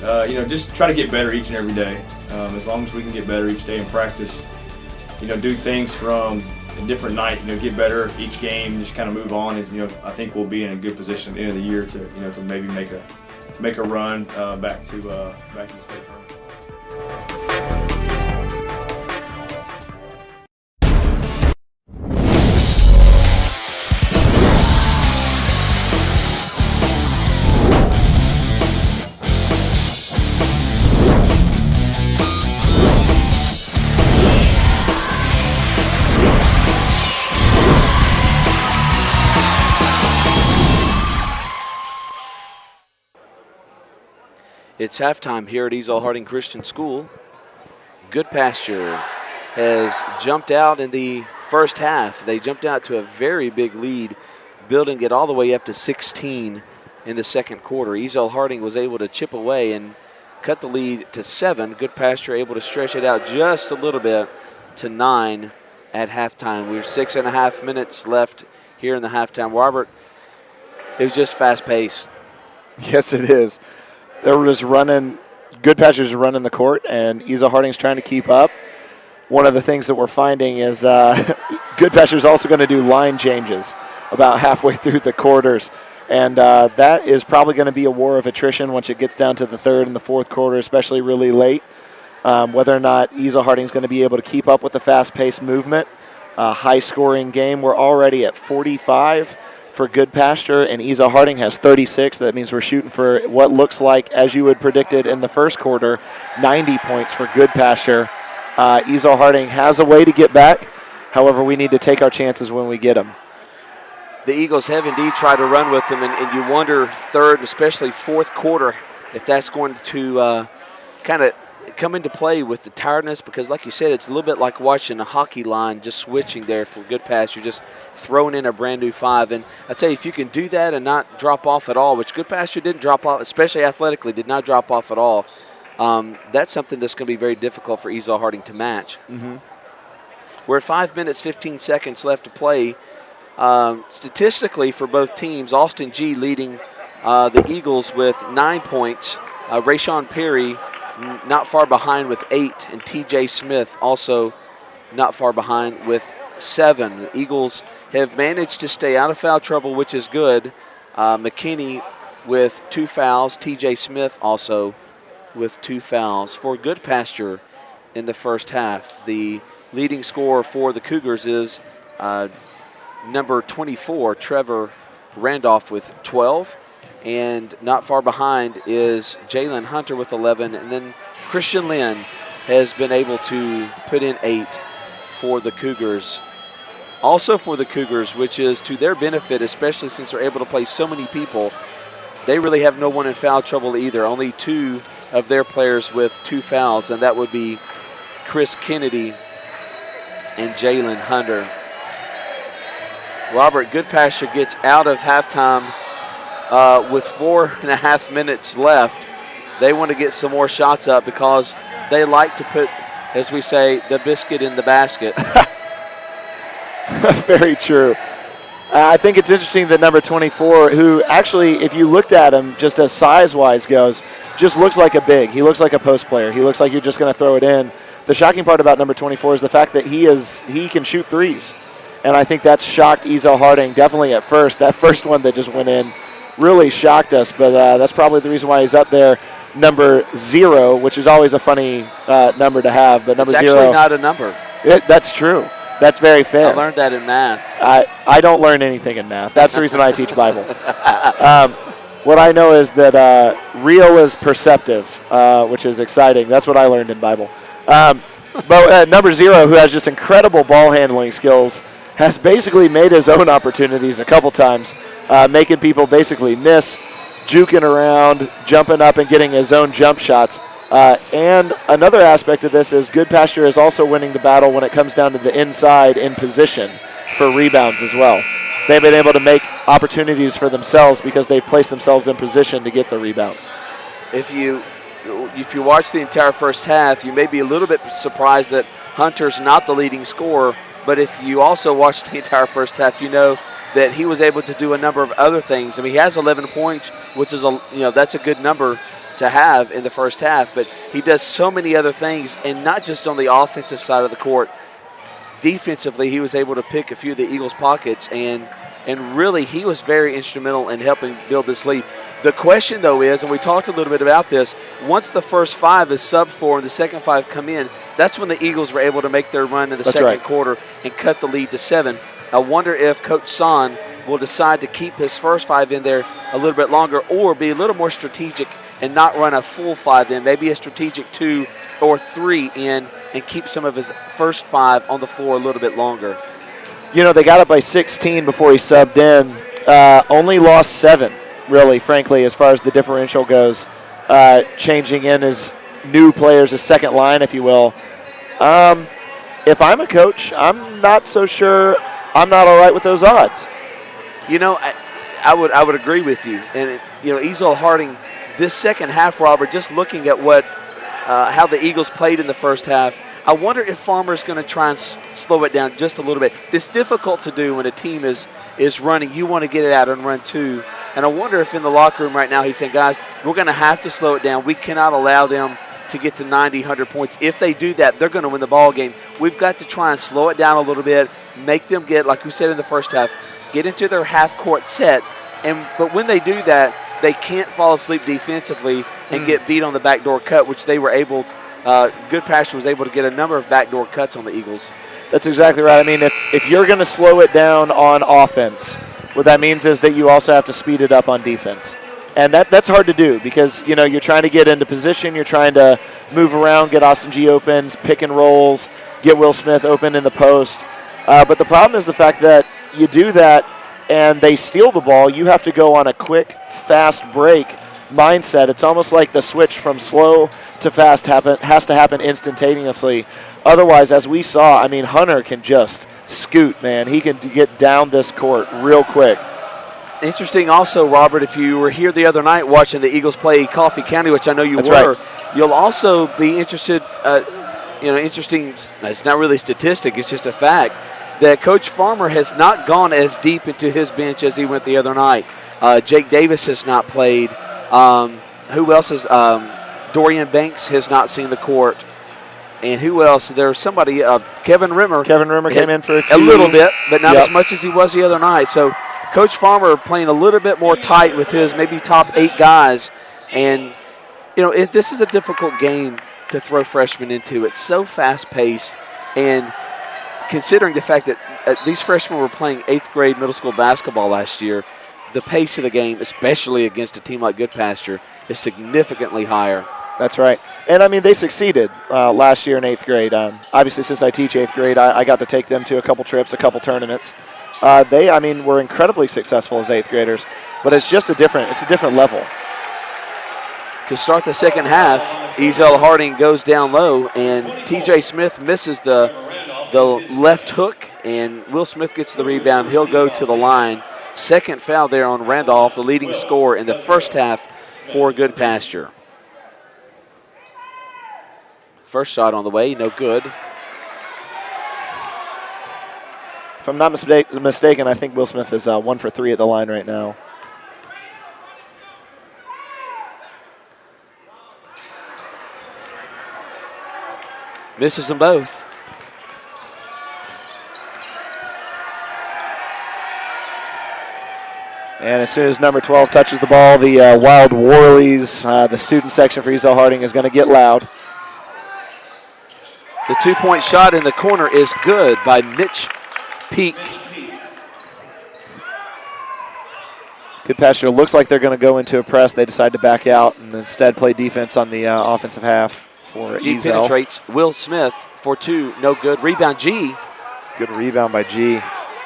just try to get better each and every day. As long as we can get better each day in practice, do things from a different night, get better each game, just kind of move on. And, I think we'll be in a good position at the end of the year to maybe make a run back to the state tournament. It's halftime here at Ezell-Harding Christian School. Goodpasture has jumped out in the first half. They jumped out to a very big lead, building it all the way up to 16 in the second quarter. Ezell-Harding was able to chip away and cut the lead to 7. Goodpasture able to stretch it out just a little bit to 9 at halftime. We're 6.5 minutes left here in the halftime. Robert, it was just fast pace. Yes, it is. They were just running, Goodpasture's running the court, and Ezell-Harding's trying to keep up. One of the things that we're finding is Goodpasture's also going to do line changes about halfway through the quarters, and that is probably going to be a war of attrition once it gets down to the third and the fourth quarter, especially really late. Whether or not Ezell-Harding's going to be able to keep up with the fast-paced movement, high-scoring game. We're already at 45. For Goodpasture, and Ezell-Harding has 36. That means we're shooting for what looks like, as you had predicted in the first quarter, 90 points for Goodpasture. Ezell-Harding has a way to get back. However, we need to take our chances when we get them. The Eagles have indeed tried to run with them, and you wonder third, especially fourth quarter, if that's going to kind of come into play with the tiredness, because like you said, it's a little bit like watching a hockey line just switching there for Goodpasture, just throwing in a brand new 5. And I tell you, if you can do that and not drop off at all, which Goodpasture didn't drop off, especially athletically, did not drop off at all, that's something that's going to be very difficult for Ezell-Harding to match. Mm-hmm. We're at 5 minutes, 15 seconds left to play. Statistically, for both teams, Austin G leading the Eagles with 9 points. Rayshawn Perry not far behind with 8, and TJ Smith also not far behind with 7. The Eagles have managed to stay out of foul trouble, which is good. McKinney with 2 fouls. TJ Smith also with 2 fouls. For Goodpasture in the first half, the leading scorer for the Cougars is number 24, Trevor Randolph, with 12. And not far behind is Jalen Hunter with 11. And then Christian Lynn has been able to put in 8 for the Cougars. Also for the Cougars, which is to their benefit, especially since they're able to play so many people, they really have no one in foul trouble either. Only 2 of their players with 2 fouls, and that would be Chris Kennedy and Jalen Hunter. Robert, Goodpasture gets out of halftime with 4.5 minutes left. They want to get some more shots up because they like to put, as we say, the biscuit in the basket. Very true. I think it's interesting that number 24, who actually, if you looked at him just as size-wise goes, just looks like a big. He looks like a post player. He looks like you're just going to throw it in. The shocking part about number 24 is the fact that he can shoot threes. And I think that's shocked Ezell-Harding definitely at first. That first one that just went in really shocked us, but that's probably the reason why he's up there. Number 0, which is always a funny number to have, but number 0. It's actually not a number. That's true. That's very fair. I learned that in math. I don't learn anything in math. That's the reason I teach Bible. What I know is that real is perceptive, which is exciting. That's what I learned in Bible. But number 0, who has just incredible ball handling skills, has basically made his own opportunities a couple times, making people basically miss, juking around, jumping up and getting his own jump shots. And another aspect of this is Goodpasture is also winning the battle when it comes down to the inside in position for rebounds as well. They've been able to make opportunities for themselves because they've placed themselves in position to get the rebounds. If you watch the entire first half, you may be a little bit surprised that Hunter's not the leading scorer, but if you also watch the entire first half, you know that he was able to do a number of other things. I mean, he has 11 points, which is that's a good number to have in the first half, but he does so many other things, and not just on the offensive side of the court. Defensively, he was able to pick a few of the Eagles' pockets, and really he was very instrumental in helping build this lead. The question, though, is, and we talked a little bit about this, once the first 5 is sub 4 and the second 5 come in, that's when the Eagles were able to make their run in the second quarter and cut the lead to 7. I wonder if Coach Son will decide to keep his first 5 in there a little bit longer, or be a little more strategic and not run a full 5 in, maybe a strategic 2 or 3 in, and keep some of his first 5 on the floor a little bit longer. You know, they got up by 16 before he subbed in. Only lost 7, really, frankly, as far as the differential goes. Changing in his new players, his second line, if you will. If I'm a coach, I'm not so sure I'm not all right with those odds. You know, I would agree with you. And, Ezell-Harding, this second half, Robert, just looking at how the Eagles played in the first half, I wonder if Farmer's going to try and slow it down just a little bit. It's difficult to do when a team is running. You want to get it out and run 2. And I wonder if in the locker room right now he's saying, guys, we're going to have to slow it down. We cannot allow them to get to 90, 100 points. If they do that, they're going to win the ball game. We've got to try and slow it down a little bit, make them get, like we said in the first half, get into their half-court set. But when they do that, they can't fall asleep defensively and get beat on the backdoor cut, which they were able to. Goodpasture was able to get a number of backdoor cuts on the Eagles. That's exactly right. I mean, if you're going to slow it down on offense, what that means is that you also have to speed it up on defense. And that's hard to do because, you're trying to get into position, you're trying to move around, get Austin G opens, pick and rolls, get Will Smith open in the post. But the problem is the fact that you do that and they steal the ball, you have to go on a quick, fast break mindset. It's almost like the switch from slow to fast has to happen instantaneously. Otherwise, as we saw, Hunter can just scoot, man. He can get down this court real quick. Interesting also, Robert, if you were here the other night watching the Eagles play Coffee County, which I know you were, right. You'll also be interested interesting, it's not really a statistic, it's just a fact, that Coach Farmer has not gone as deep into his bench as he went the other night. Jake Davis has not played. Who else is Dorian Banks has not seen the court. And who else? There's somebody, Kevin Rimmer. Kevin Rimmer came in for a little bit, but not as much as he was the other night. So Coach Farmer playing a little bit more tight with his maybe top 8 guys. And, this is a difficult game to throw freshmen into. It's so fast-paced. And considering the fact that these freshmen were playing 8th grade middle school basketball last year, the pace of the game, especially against a team like Goodpasture, is significantly higher. That's right. And, they succeeded last year in 8th grade. Obviously, since I teach 8th grade, I got to take them to a couple trips, a couple tournaments. They were incredibly successful as 8th graders, but it's just a different level. To start the second half, Ezell-Harding goes down low, and TJ Smith misses the left hook, and Will Smith gets the rebound. He'll go to the line. Second foul there on Randolph, the leading scorer in the first half for Goodpasture. First shot on the way, no good. If I'm not mistaken, I think Will Smith is 1 for 3 at the line right now. Misses them both. And as soon as number 12 touches the ball, the Wild Warleys, the student section for Ezell-Harding, is going to get loud. The 2-point shot in the corner is good by Mitch Peak. Goodpasture looks like they're going to go into a press. They decide to back out and instead play defense on the offensive half for G Ezell. Penetrates. Will Smith for 2, no good. Rebound G. Good rebound by G.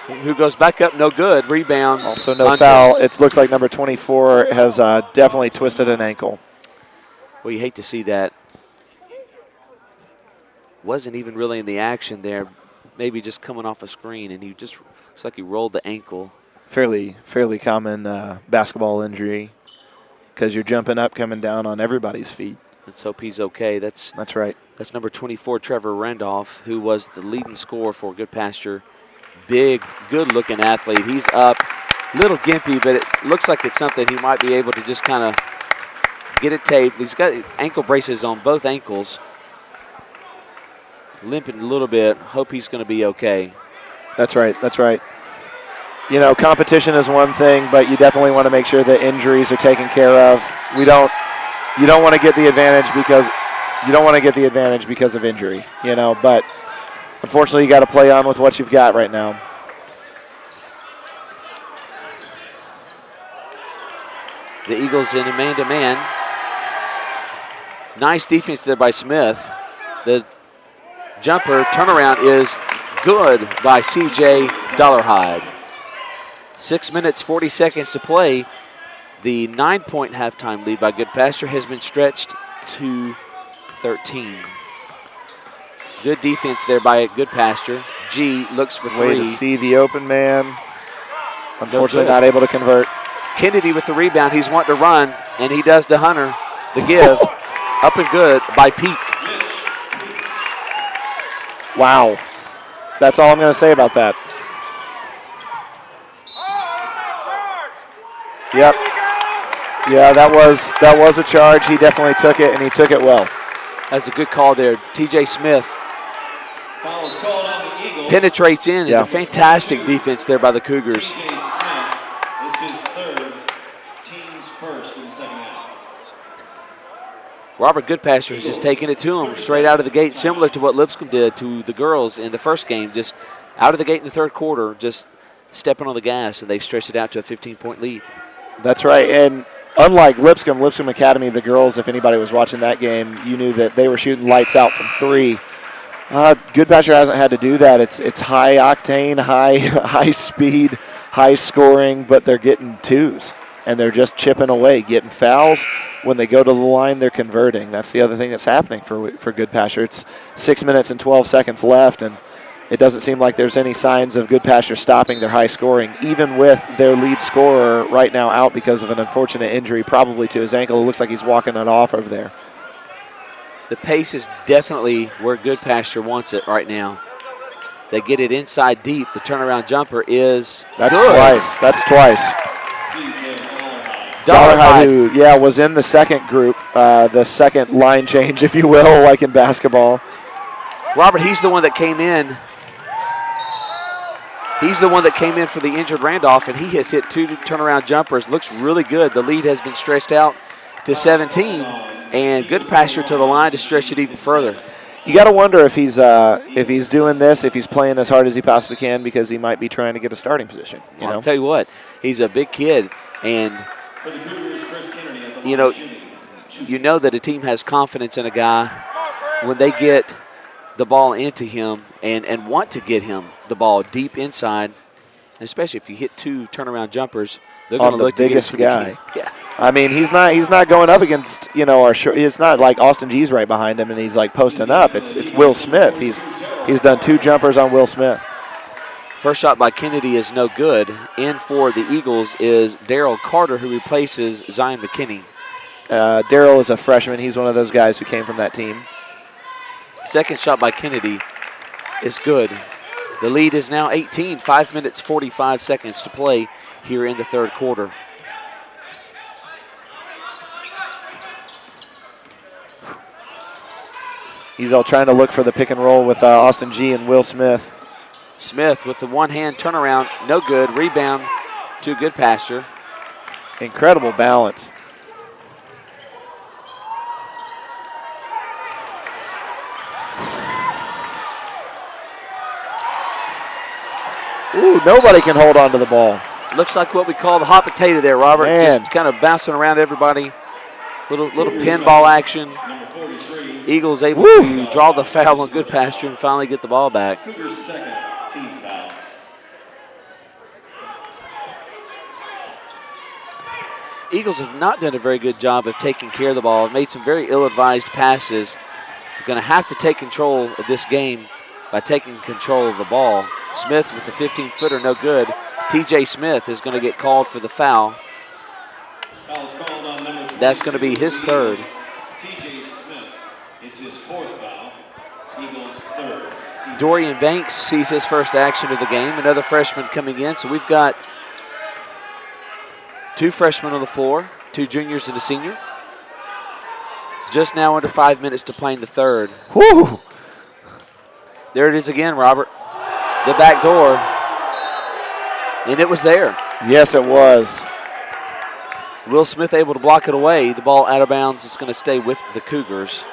Who goes back up, no good. Rebound. Also no foul. It looks like number 24 has definitely twisted an ankle. Well, you hate to see that. Wasn't even really in the action there. Maybe just coming off a screen, and he just looks like he rolled the ankle. Fairly common basketball injury because you're jumping up, coming down on everybody's feet. Let's hope he's okay. That's right. That's number 24, Trevor Randolph, who was the leading scorer for Goodpasture. Big, good-looking athlete. He's up, little gimpy, but it looks like it's something he might be able to just kind of get it taped. He's got ankle braces on both ankles. Limping a little bit. Hope he's going to be okay. That's right. Competition is one thing, but you definitely want to make sure that injuries are taken care of. You don't want to get the advantage because of injury, but unfortunately you got to play on with what you've got right now. The Eagles in a man-to-man. Nice defense there by Smith. The jumper turnaround is good by C.J. Dollarhide. 6 minutes, 40 seconds to play. The 9-point halftime lead by Goodpasture has been stretched to 13. Good defense there by Goodpasture. G looks for 3. Way to see the open man. Unfortunately not able to convert. Kennedy with the rebound. He's wanting to run, and he does to Hunter. The give, up and good by Peak. Wow. That's all I'm going to say about that. Yep. Yeah, that was a charge. He definitely took it, and he took it well. That's a good call there. TJ Smith Foul is called on the Eagles. penetrates in, and a fantastic defense there by the Cougars. TJ Smith is his 3rd, team's first in the second half. Robert Goodpasture has just taken it to him straight out of the gate, similar to what Lipscomb did to the girls in the first game. Just out of the gate in the third quarter, just stepping on the gas, and they've stretched it out to a 15-point lead. That's right, and unlike Lipscomb Academy, the girls, if anybody was watching that game, you knew that they were shooting lights out from 3. Goodpasture hasn't had to do that. It's high octane, high speed, high scoring, but they're getting 2s, and they're just chipping away, getting fouls. When they go to the line, they're converting. That's the other thing that's happening for Goodpasture. It's 6 minutes and 12 seconds left, and it doesn't seem like there's any signs of Goodpasture stopping their high scoring, even with their lead scorer right now out because of an unfortunate injury, probably to his ankle. It looks like he's walking it off over there. The pace is definitely where Goodpasture wants it right now. They get it inside deep. The turnaround jumper is That's good. twice. That's twice. Dollarhide, who, was in the second group, the second line change, if you will, like in basketball. Robert, he's the one that came in. He's the one that came in for the injured Randolph, and he has hit 2 turnaround jumpers. Looks really good. The lead has been stretched out to 17, and Goodpasture to the line to stretch it even further. You got to wonder if he's doing this, if he's playing as hard as he possibly can, because he might be trying to get a starting position. I'll tell you what, he's a big kid, and you know that a team has confidence in a guy when they get the ball into him and want to get him the ball deep inside, especially if you hit 2 turnaround jumpers. They're going to look the biggest guy. Yeah. I mean, he's not going up against, it's not like Austin G's right behind him and he's like posting up. It's Will Smith. He's done 2 jumpers on Will Smith. First shot by Kennedy is no good. In for the Eagles is Daryl Carter, who replaces Zion McKinney. Daryl is a freshman. He's one of those guys who came from that team. Second shot by Kennedy is good. The lead is now 18, 5 minutes, 45 seconds to play here in the third quarter. He's all trying to look for the pick and roll with Austin G and Will Smith. Smith with the one-hand turnaround, no good. Rebound to Goodpasture. Incredible balance. Ooh, nobody can hold on to the ball. Looks like what we call the hot potato there, Robert. Man. Just kind of bouncing around everybody. Little pinball action. Eagles able to draw the foul on Goodpasture and finally get the ball back. Cougars' second team foul. Eagles have not done a very good job of taking care of the ball. Made some very ill-advised passes. They're going to have to take control of this game by taking control of the ball. Smith with the 15-footer, no good. TJ Smith is going to get called for the foul. Foul's called on number 22. That's going to be his third. TJ Smith. It's his 4th foul. Eagles' 3rd. Dorian Banks sees his first action of the game. Another freshman coming in. So we've got 2 freshmen on the floor, 2 juniors and a senior. Just now under 5 minutes to play in the third. Whew. There it is again, Robert. The back door. And it was there. Yes, it was. Will Smith able to block it away. The ball out of bounds is going to stay with the Cougars.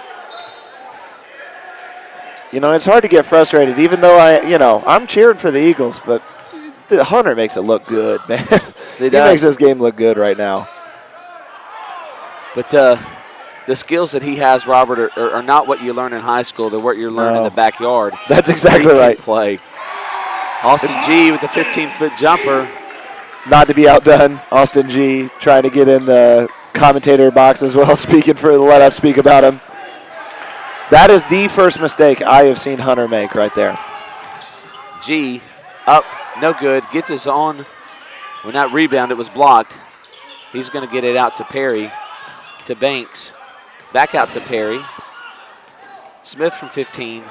It's hard to get frustrated, even though I'm cheering for the Eagles, but Hunter makes it look good, man. He makes this game look good right now. But the skills that he has, Robert, are not what you learn in high school. They're what you learn in the backyard. That's exactly right. Play. Austin G with the 15-foot jumper. Not to be outdone, Austin G trying to get in the commentator box as well, let us speak about him. That is the first mistake I have seen Hunter make right there. G up, no good. Gets his own, well, not rebound, it was blocked. He's going to get it out to Perry, to Banks. Back out to Perry. Smith from 15.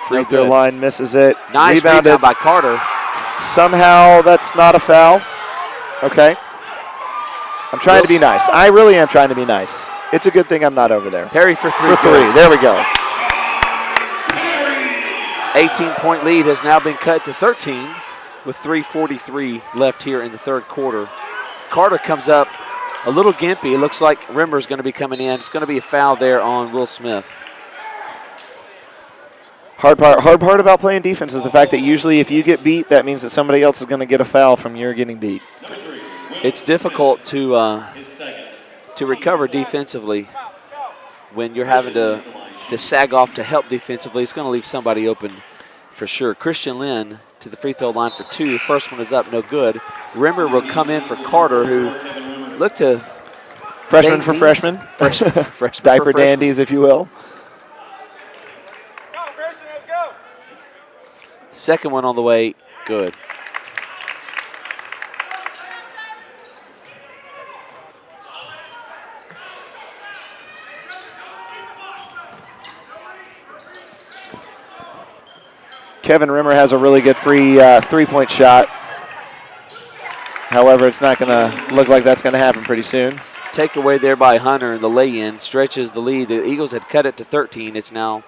Free throw line misses it. Nice rebound by Carter. Somehow that's not a foul. Okay. I'm trying to be nice. I really am trying to be nice. It's a good thing I'm not over there. Perry for 3. There we go. 18-point lead has now been cut to 13 with 3:43 left here in the third quarter. Carter comes up a little gimpy. It looks like Rimmer's going to be coming in. It's going to be a foul there on Will Smith. Hard part about playing defense is the fact that usually if you get beat, that means that somebody else is going to get a foul from your getting beat. It's difficult to recover defensively when you're having to sag off to help defensively. It's going to leave somebody open for sure. Christian Lynn to the free throw line for 2. First one is up, no good. Rimmer will come in for Carter, who looked to freshman for freshman. Freshman Diaper for freshman. dandies, if you will. Second one on the way, good. Kevin Rimmer has a really good free three-point shot. However, it's not going to look like that's going to happen pretty soon. Takeaway there by Hunter, and the lay-in stretches the lead. The Eagles had cut it to 13. It's now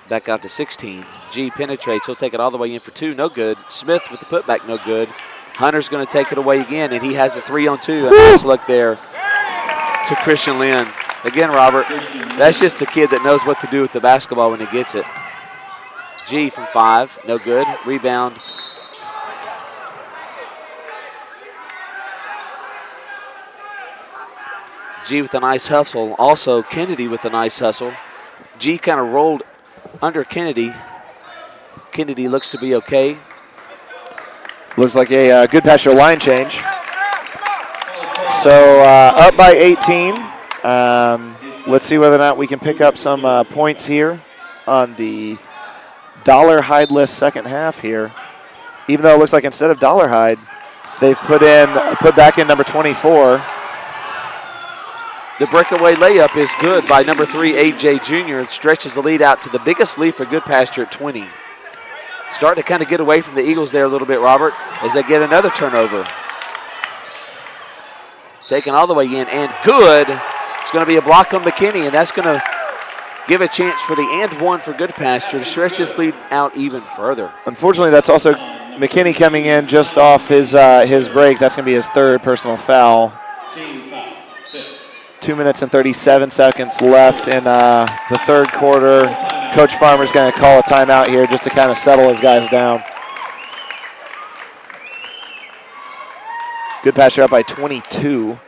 back out to 16. G penetrates. He'll take it all the way in for two. No good. Smith with the putback. No good. Hunter's going to take it away again, and he has the 3-on-2. A nice look there to Christian Lynn. Again, Robert, that's just a kid that knows what to do with the basketball when he gets it. G from 5. No good. Rebound. G with a nice hustle. Also, Kennedy with a nice hustle. G kind of rolled under Kennedy. Kennedy looks to be okay. Looks like a Goodpasture line change. So up by 18. Let's see whether or not we can pick up some points here on the Dollar-Hide list second half here. Even though it looks like instead of Dollar-Hide, they've put back in number 24. The breakaway layup is good by number 3, A.J. Jr. It stretches the lead out to the biggest lead for Goodpasture at 20. Starting to kind of get away from the Eagles there a little bit, Robert, as they get another turnover. Taken all the way in, and good. It's going to be a block on McKinney, and that's going to give a chance for the and one for Goodpasture to stretch this lead out even further. Unfortunately, that's also McKinney coming in just off his break. That's going to be his third personal foul. 2 minutes and 37 seconds left in the third quarter. Coach Farmer's going to call a timeout here just to kind of settle his guys down. Goodpasture up by 22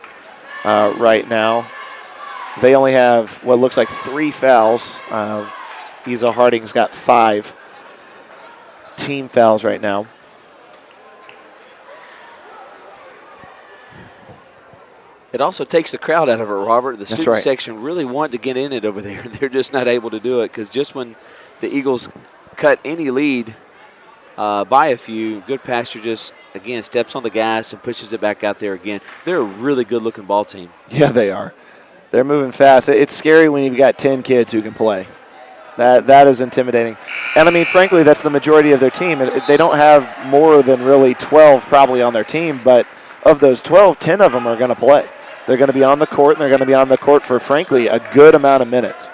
right now. They only have what looks like 3 fouls. Ezell-Harding's got 5 team fouls right now. It also takes the crowd out of it, Robert. The student right. section really wanted to get in it over there. They're just not able to do it because just when the Eagles cut any lead by a few, Goodpasture just, again, steps on the gas and pushes it back out there again. They're a really good-looking ball team. Yeah, they are. They're moving fast. It's scary when you've got 10 kids who can play. That is intimidating. And, I mean, frankly, that's the majority of their team. They don't have more than really 12 probably on their team, but of those 12, 10 of them are going to play. They're going to be on the court, and they're going to be on the court for, frankly, a good amount of minutes.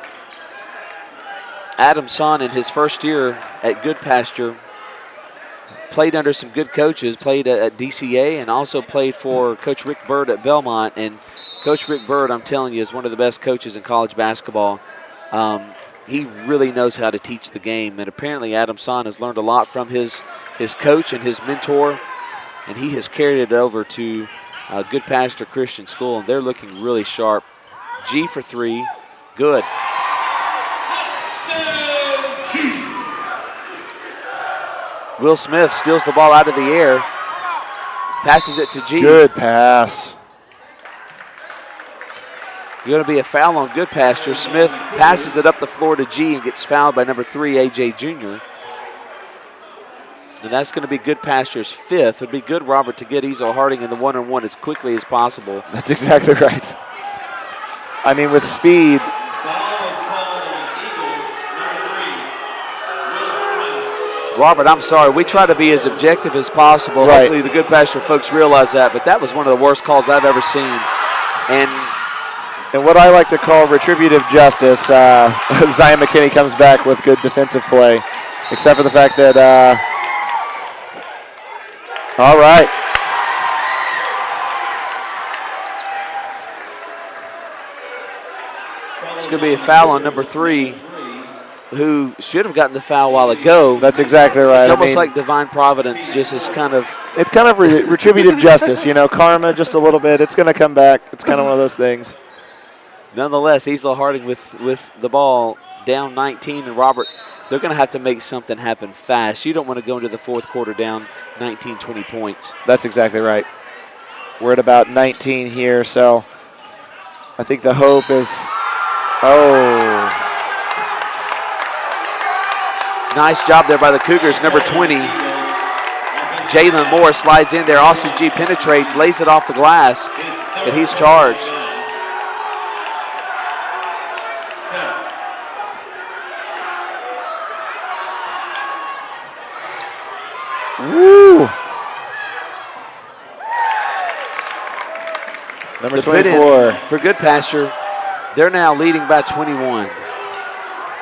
Adam Son, in his first year at Goodpasture, played under some good coaches, played at DCA, and also played for Coach Rick Bird at Belmont. And Coach Rick Bird, I'm telling you, is one of the best coaches in college basketball. He really knows how to teach the game, and apparently Adam Son has learned a lot from his coach and his mentor, and he has carried it over to Goodpasture Christian School, and they're looking really sharp. G for 3, good. Will Smith steals the ball out of the air, passes it to G. Good pass. Going to be a foul on Goodpasture. Smith passes it up the floor to G and gets fouled by number 3, A.J. Jr. And that's going to be Goodpasture's 5th. It would be good, Robert, to get Ezell-Harding in the one-on-one as quickly as possible. That's exactly right. I mean, with speed. Foul was called on Eagles, number 3, Will Smith. Robert, I'm sorry. We try to be as objective as possible. Right. Hopefully the Goodpasture folks realize that, but that was one of the worst calls I've ever seen. And what I like to call retributive justice, Zion McKinney comes back with good defensive play, except for the fact that, all right. It's going to be a foul on number 3, who should have gotten the foul a while ago. That's exactly right. It's almost like divine providence just is kind of. It's kind of retributive justice, karma just a little bit. It's going to come back. It's kind of one of those things. Nonetheless, Ezell-Harding with the ball down 19, and Robert, they're going to have to make something happen fast. You don't want to go into the fourth quarter down 19, 20 points. That's exactly right. We're at about 19 here, so I think the hope is, Nice job there by the Cougars, number 20. Jalen Moore slides in there. Austin G penetrates, lays it off the glass, and he's charged. Woo! Number 24. For Goodpasture, they're now leading by 21.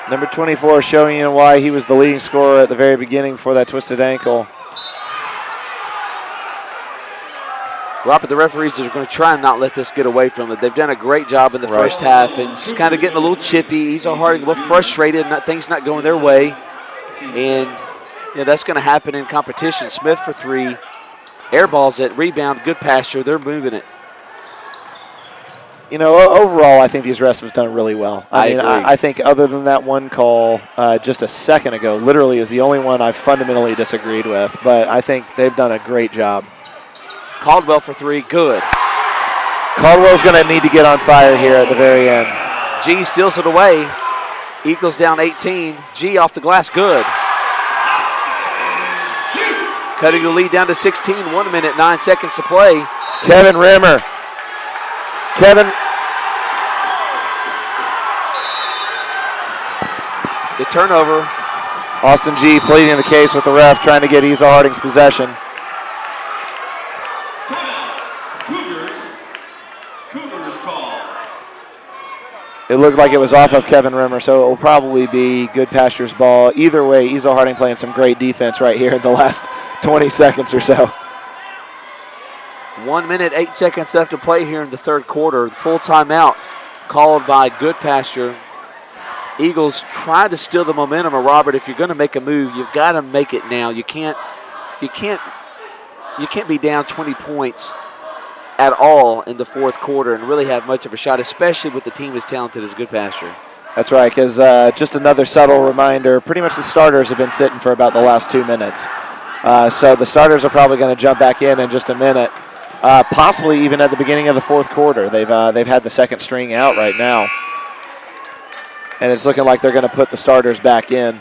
Number 24 showing you why he was the leading scorer at the very beginning for that twisted ankle. Robert, the referees are going to try and not let this get away from it. They've done a great job in the first half and just kind of getting a little chippy. Ezell-Harding a little frustrated, things not going their way. And that's going to happen in competition. Smith for 3. Air balls at rebound, Goodpasture. They're moving it. Overall, I think these refs have done really well. I mean, agree. I think other than that one call just a second ago, literally is the only one I've fundamentally disagreed with. But I think they've done a great job. Caldwell for 3, good. Caldwell's going to need to get on fire here at the very end. G steals it away. Eagles down 18. G off the glass, good. Cutting the lead down to 16, 1 minute, 9 seconds to play. Kevin Rimmer. The turnover. Austin G pleading the case with the ref, trying to get Ezell-Harding's possession. Cougars call. It looked like it was off of Kevin Rimmer, so it will probably be Goodpasture's ball. Either way, Ezell-Harding playing some great defense right here in the last 20 seconds or so. 1 minute, 8 seconds left to play here in the third quarter. Full timeout called by Goodpasture. Eagles try to steal the momentum of Robert. If you're going to make a move, you've got to make it now. You can't be down 20 points at all in the fourth quarter and really have much of a shot, especially with the team as talented as Goodpasture. That's right, because just another subtle reminder, pretty much the starters have been sitting for about the last 2 minutes. So the starters are probably going to jump back in just a minute, possibly even at the beginning of the fourth quarter. They've had the second string out right now. And it's looking like they're going to put the starters back in.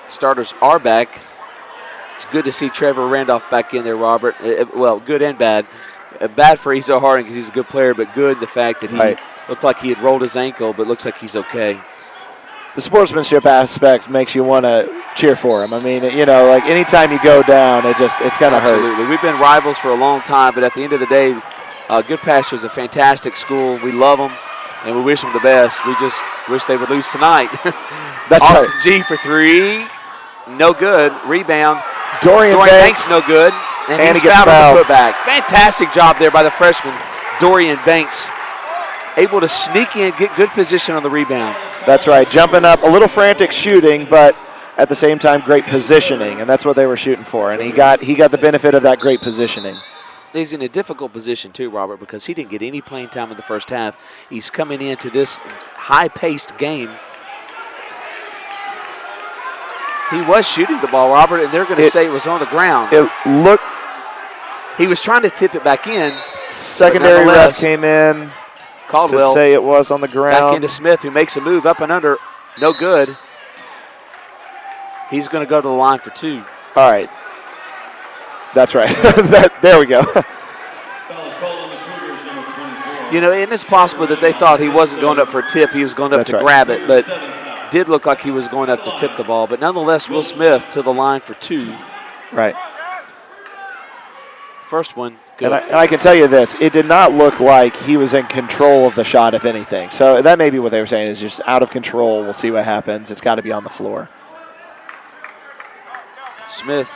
Starters are back. It's good to see Trevor Randolph back in there, Robert. Well, good and bad. Bad for Ezell-Harding because he's a good player, but good the fact that he looked like he had rolled his ankle, but looks like he's okay. The sportsmanship aspect makes you want to cheer for him. I mean, like anytime you go down, it's going to hurt. Absolutely. We've been rivals for a long time, but at the end of the day, Goodpasture is a fantastic school. We love them, and we wish them the best. We just wish they would lose tonight. That's Austin right. G for 3. No good. Rebound. Dorian Banks. No good. And he's he gets fouled on fouled. the putback. Fantastic job there by the freshman, Dorian Banks. Able to sneak in, get good position on the rebound. That's right. Jumping up, a little frantic shooting, but at the same time, great positioning, and that's what they were shooting for. And he got the benefit of that great positioning. He's in a difficult position too, Robert, because he didn't get any playing time in the first half. He's coming into this high-paced game. He was shooting the ball, Robert, and they're going to say it was on the ground. He was trying to tip it back in. Secondary ref came in Caldwell to say it was on the ground. Back into Smith, who makes a move up and under. No good. He's going to go to the line for 2. All right. That's right. There we go. Foul is called on the Cougars, number 24. And it's possible that they thought he wasn't going up for a tip. He was going up to grab it, but did look like he was going up to tip the ball. But nonetheless, Will Smith to the line for 2. Right. First one, good. And I can tell you this, it did not look like he was in control of the shot, if anything. So that may be what they were saying, is just out of control. We'll see what happens. It's got to be on the floor. Smith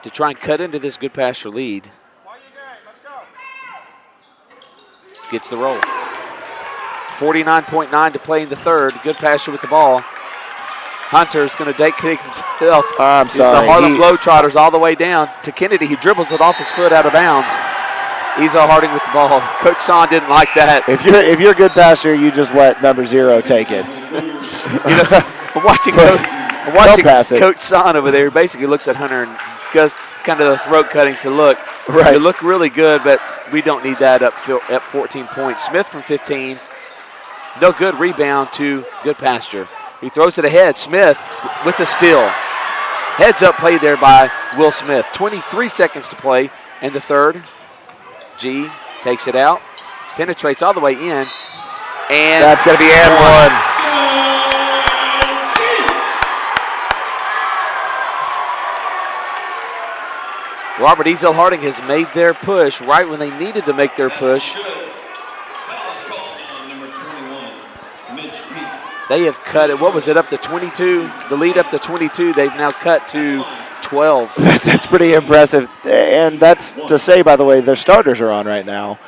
to try and cut into this Goodpasture lead. Gets the roll. 49.9 to play in the third. Goodpasture with the ball. Hunter's going to date kick himself. I'm sorry. The Harlem Globetrotters all the way down to Kennedy. He dribbles it off his foot out of bounds. Ezell-Harding with the ball. Coach Son didn't like that. If you're Goodpasture, you just let number 0 take it. I'm watching Coach Son over there. Basically looks at Hunter and goes kind of the throat cutting. So look, you look really good, but we don't need that up 14 points. Smith from 15. No good. Rebound to Goodpasture. He throws it ahead. Smith with the steal. Heads up play there by Will Smith. 23 seconds to play in the third. G takes it out. Penetrates all the way in. And that's going to be and one. Robert Ezell-Harding has made their push right when they needed to make their push. Foul is called on number 21, Mitch Peak. They have cut it, what was it, up to 22? The lead up to 22, they've now cut to 12. That's pretty impressive. And that's to say, by the way, their starters are on right now.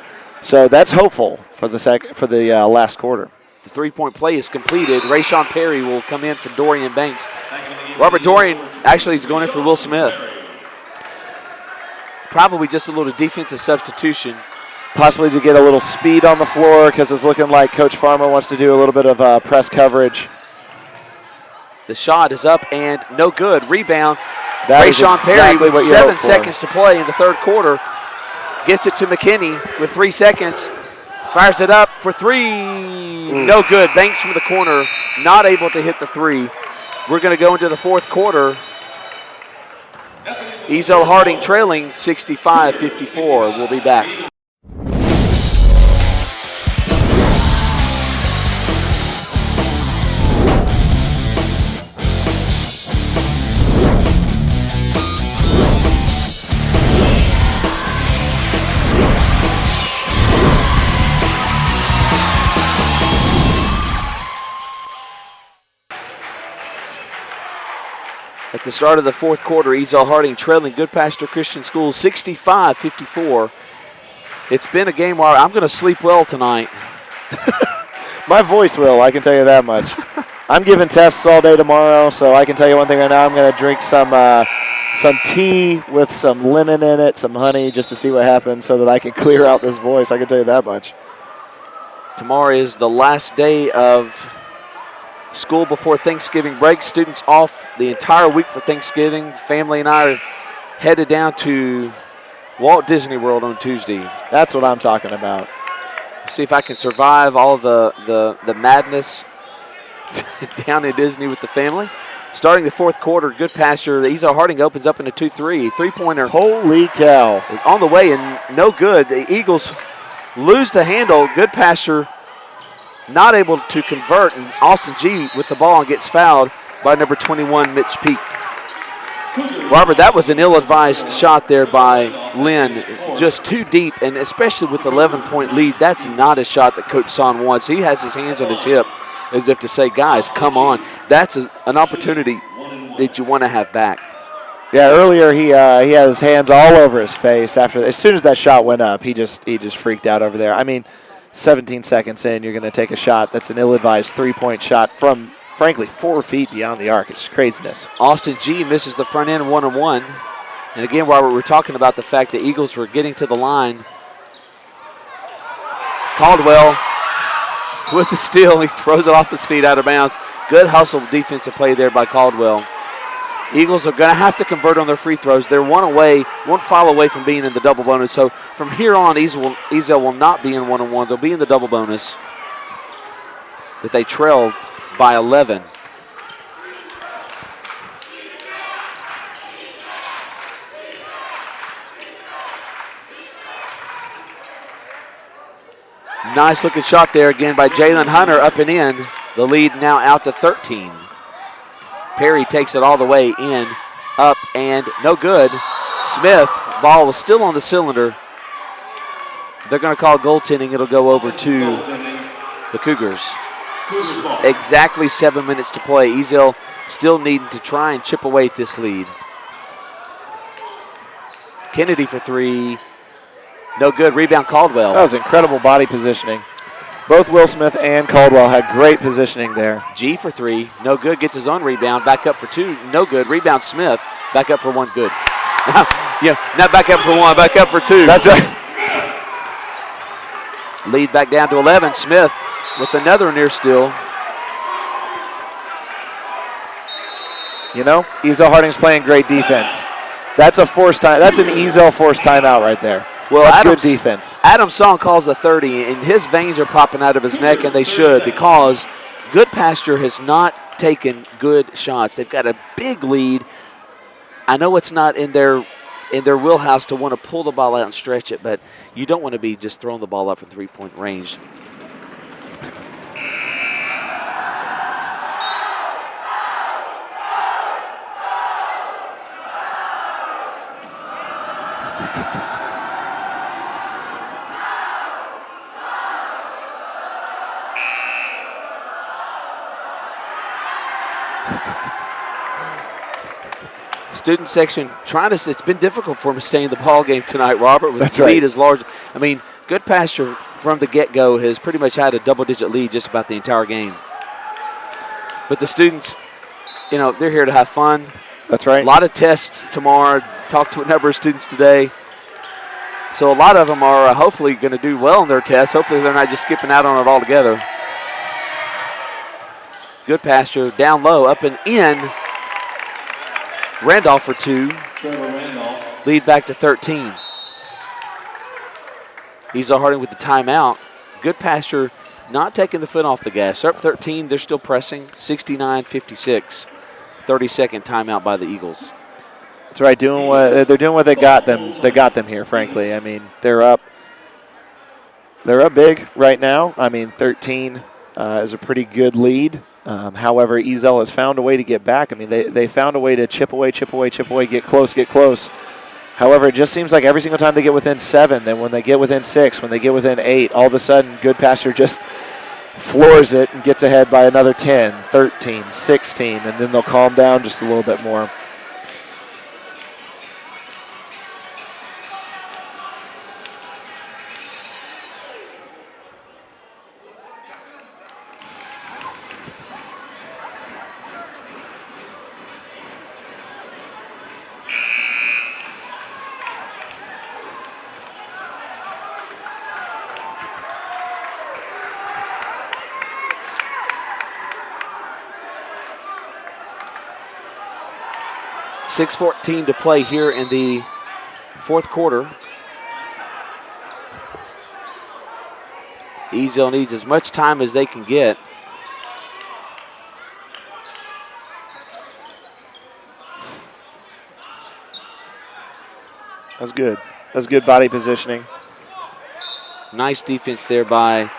So that's hopeful for the last quarter. The three-point play is completed. Rayshawn Perry will come in for Dorian Banks. Robert Dorian actually is going in for Will Smith. Probably just a little defensive substitution. Possibly to get a little speed on the floor because it's looking like Coach Farmer wants to do a little bit of press coverage. The shot is up and no good. Rebound. That is Rayshawn Perry exactly with what you 7 hope for. seconds to play in the third quarter. Gets it to McKinney with 3 seconds. Fires it up for 3. No good. Banks from the corner. Not able to hit the 3. We're going to go into the fourth quarter. Ezell-Harding trailing 65-54. We'll be back. At the start of the fourth quarter, Ezell-Harding trailing Goodpasture Christian School 65-54. It's been a game where I'm going to sleep well tonight. My voice will, I can tell you that much. I'm giving tests all day tomorrow, so I can tell you one thing right now. I'm going to drink some tea with some lemon in it, some honey, just to see what happens so that I can clear out this voice. I can tell you that much. Tomorrow is the last day of school before Thanksgiving break. Students off the entire week for Thanksgiving. Family and I are headed down to Walt Disney World on Tuesday. That's what I'm talking about. See if I can survive all of the madness down in Disney with the family. Starting the fourth quarter, Goodpasture, Ezell-Harding opens up in a 2-3. Three-pointer. Holy cow. On the way and no good. The Eagles lose the handle. Goodpasture not able to convert, and Austin G with the ball and gets fouled by number 21, Mitch Peak. Robert, that was an ill-advised shot there by Lynn, just too deep, and especially with the 11-point lead, that's not a shot that Coach Son wants. He has his hands on his hip as if to say, guys, come on. That's an opportunity that you want to have back. Yeah, earlier he had his hands all over his face. As soon as that shot went up, he just freaked out over there. I mean, 17 seconds in, you're going to take a shot that's an ill-advised three-point shot from, frankly, 4 feet beyond the arc. It's craziness. Austin G misses the front end 1-on-1. And again, Robert, we're talking about the fact that Eagles were getting to the line. Caldwell with the steal. He throws it off his feet out of bounds. Good hustle defensive play there by Caldwell. Eagles are going to have to convert on their free throws. They're one foul away from being in the double bonus. So from here on, Ezell will not be in 1-on-1. They'll be in the double bonus. But they trail by 11. Nice looking shot there again by Jalen Hunter, up and in. The lead now out to 13. Perry takes it all the way in, up, and no good. Smith, ball was still on the cylinder. They're going to call goaltending. It'll go over to the Cougars. Exactly 7 minutes to play. Ezell still needing to try and chip away at this lead. Kennedy for 3. No good. Rebound Caldwell. That was incredible body positioning. Both Will Smith and Caldwell had great positioning there. G for 3. No good. Gets his own rebound. Back up for 2. No good. Rebound Smith. Back up for 1. Good. Yeah, not back up for 1. Back up for 2. That's right. Lead back down to 11. Smith with another near steal. You know, Ezell-Harding's playing great defense. That's a forced time. That's an Ezell forced timeout right there. Well, that's Adam's, good defense. Adam Song calls a 30, and his veins are popping out of his neck, and they should, because Goodpasture has not taken good shots. They've got a big lead. I know it's not in their wheelhouse to want to pull the ball out and stretch it, but you don't want to be just throwing the ball up in three-point range. Student section trying to. It's been difficult for them to stay in the ball game tonight, Robert. With That's the lead right. as large. I mean, Goodpasture from the get-go has pretty much had a double-digit lead just about the entire game. But the students, you know, they're here to have fun. That's right. A lot of tests tomorrow. Talked to a number of students today. So a lot of them are hopefully going to do well in their tests. Hopefully they're not just skipping out on it altogether. Goodpasture down low, up and in. Randolph for 2. Trevor Randolph. Lead back to 13. Ezell-Harding with the timeout. Goodpasture not taking the foot off the gas. They're up 13. They're still pressing. 69-56. 30-second timeout by the Eagles. That's right. They're doing what they got them. They got them here. Frankly, I mean they're up. They're up big right now. I mean 13 is a pretty good lead. However, Ezell has found a way to get back. I mean they found a way to chip away, get close. However, it just seems like every single time they get within 7, then when they get within 6, when they get within 8, all of a sudden Goodpasture just floors it and gets ahead by another 10, 13, 16, and then they'll calm down just a little bit more. .6:14 to play here in the fourth quarter. Ezell needs as much time as they can get. That's good. That's good body positioning. Nice defense there by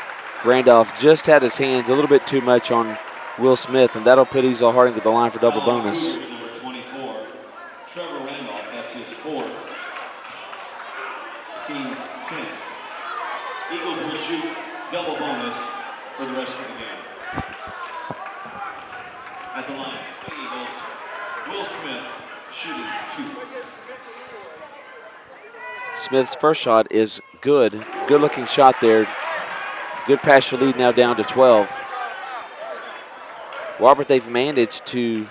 Randolph. Just had his hands a little bit too much on Will Smith, and that'll put Ezell-Harding at the line for double bonus. Number 24, Trevor Randolph, that's his 4th. Team's 10th. Eagles will shoot double bonus for the rest of the game. At the line, the Eagles, Will Smith shooting 2. Smith's first shot is good. Good looking shot there. Goodpasture lead now down to 12. Robert, they've managed to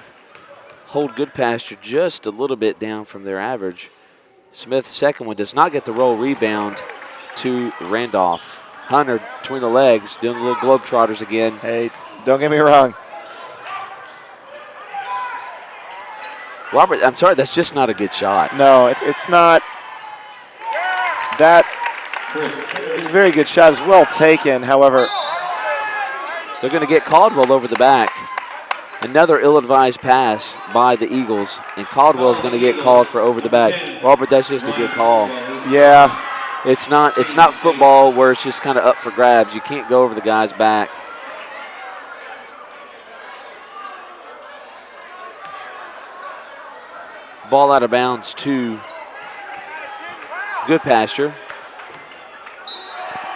hold Goodpasture just a little bit down from their average. Smith's second one does not get the roll rebound to Randolph. Hunter between the legs doing the little globetrotters again. Hey, don't get me wrong. Robert, I'm sorry, that's just not a good shot. No, it's not. That is a very good shot. It's well taken. However, they're going to get Caldwell over the back. Another ill-advised pass by the Eagles, and Caldwell's going to get called for over the back. Robert, that's just a good call. yeah, It's not football where it's just kind of up for grabs. You can't go over the guy's back. Ball out of bounds to Goodpasture.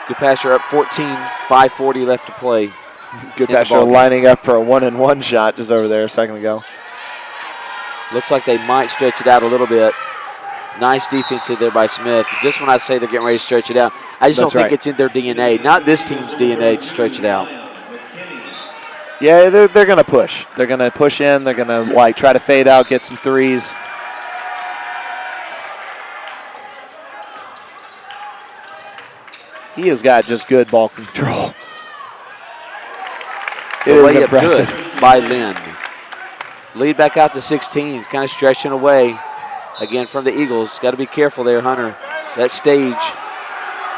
Goodpasture up 14, 5:40 left to play. Goodpasture lining up for a 1-and-1 shot just over there a second ago. Looks like they might stretch it out a little bit. Nice defense there by Smith. Just when I say they're getting ready to stretch it out, I just don't think it's in their DNA. Not this team's DNA to stretch it out. Yeah, they're going to push. They're going to push in. They're going to try to fade out, get some threes. He has got just good ball control. It is impressive. Good by Lynn. Lead back out to 16. He's kind of stretching away. Again from the Eagles. Got to be careful there, Hunter. That stage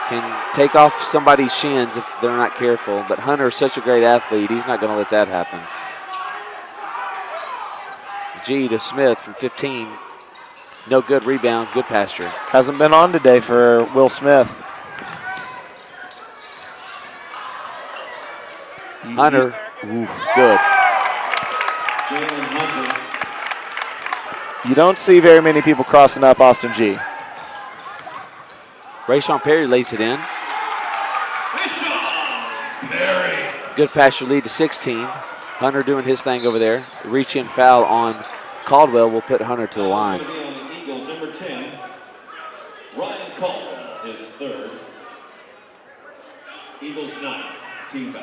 can take off somebody's shins if they're not careful. But Hunter is such a great athlete. He's not going to let that happen. G to Smith from 15. No good rebound. Goodpasture. Hasn't been on today for Will Smith. Hunter. Ooh, good. Jalen Hunter. You don't see very many people crossing up Austin G. Rayshawn Perry lays it in. Rayshawn Perry. Goodpasture lead to 16. Hunter doing his thing over there. Reach-in foul on Caldwell will put Hunter to the line. It's going to be on the Eagles, number 10, Ryan Caldwell, his third. Eagles 9th, team foul.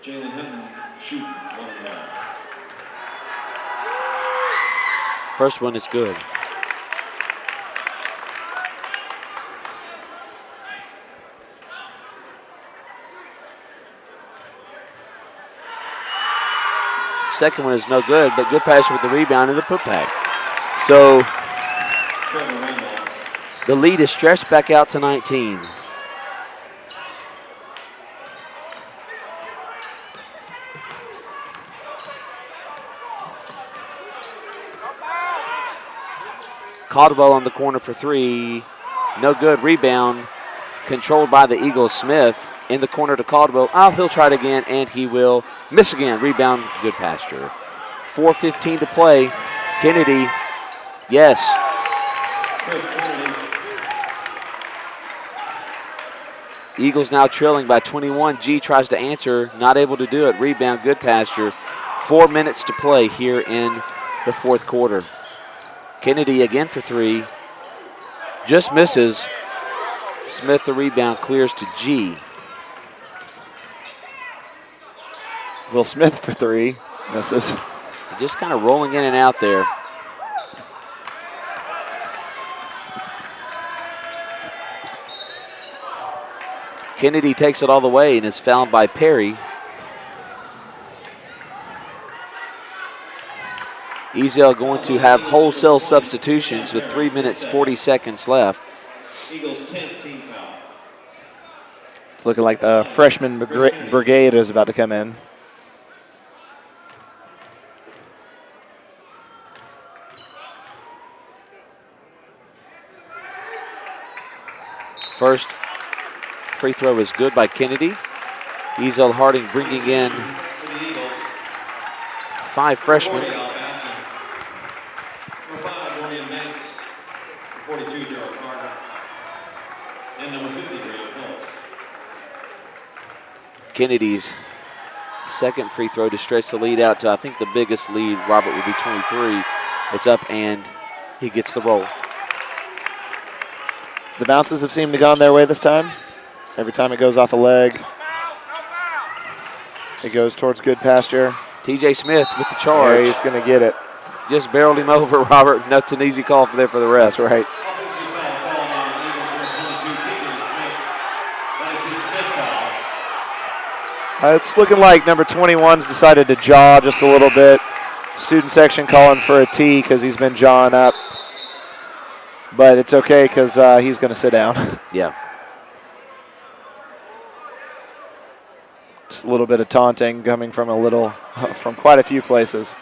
Jalen Hinton shooting 1-1. First one is good. Second one is no good, but Goodpasture with the rebound and the putback. So the lead is stretched back out to 19. Caldwell on the corner for three. No good. Rebound controlled by the Eagles. Smith in the corner to Caldwell. He'll try it again, and he will miss again. Rebound, Goodpasture. 4:15 to play. Kennedy, yes. Chris Kennedy. Eagles now trailing by 21. G tries to answer, not able to do it. Rebound, Goodpasture. 4 minutes to play here in the fourth quarter. Kennedy again for three. Just misses. Smith, the rebound, clears to G. Will Smith for three. Misses. Just kind of rolling in and out there. Kennedy takes it all the way and is fouled by Perry. Ezell going to have wholesale substitutions with 3 minutes, 40 seconds left. Eagles 10th team foul. It's looking like the freshman brigade is about to come in. First free throw is good by Kennedy. Ezell-Harding bringing in For the Eagles, 5 freshmen. 40 out bouncing. Number 5, Dorian Banks. 42, Gerald Carter. And number 50, Grant Phillips. Kennedy's second free throw to stretch the lead out to, I think the biggest lead, Robert, would be 23. It's up and he gets the roll. The bounces have seemed to gone their way this time. Every time it goes off a leg, it goes towards Goodpasture. TJ Smith with the charge. He's going to get it. Just barreled him over, Robert. And that's an easy call for the rest. That's right. Offensive foul called on Eagles number 22, TJ Smith. That is his 5th foul. It's looking like number 21's decided to jaw just a little bit. Student section calling for a T because he's been jawing up. But it's okay because he's going to sit down. Yeah. Just a little bit of taunting coming from from quite a few places.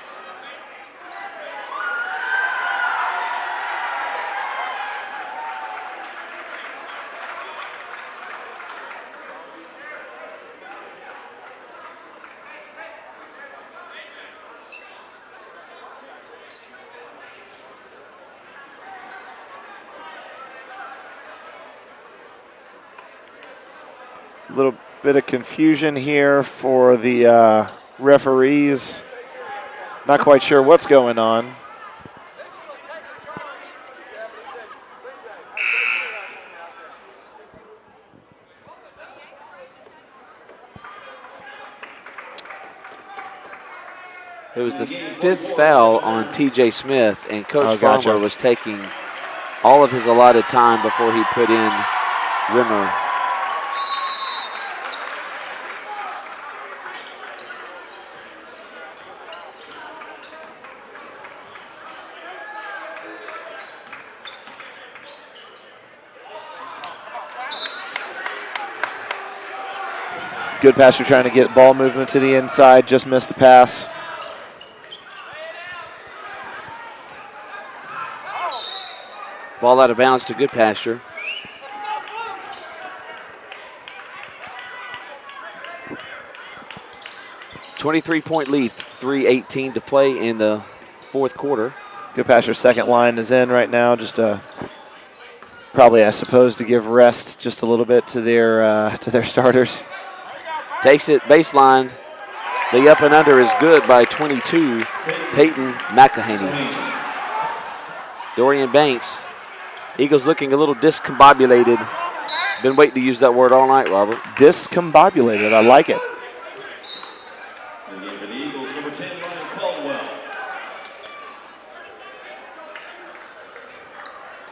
A little bit of confusion here for the referees. Not quite sure what's going on. It was the 5th foul on TJ Smith, and Coach Farmer was taking all of his allotted time before he put in Rimmer. Goodpasture trying to get ball movement to the inside, just missed the pass. Ball out of bounds to Goodpasture. .23-point lead, 3:18 to play in the fourth quarter. Goodpasture's second line is in right now, just probably, I suppose, to give rest just a little bit to their starters. Takes it baseline. The up and under is good by 22, Peyton McElhaney. Dorian Banks. Eagles looking a little discombobulated. Been waiting to use that word all night, Robert. Discombobulated, I like it. And again for the Eagles, number 10, Ryan Caldwell.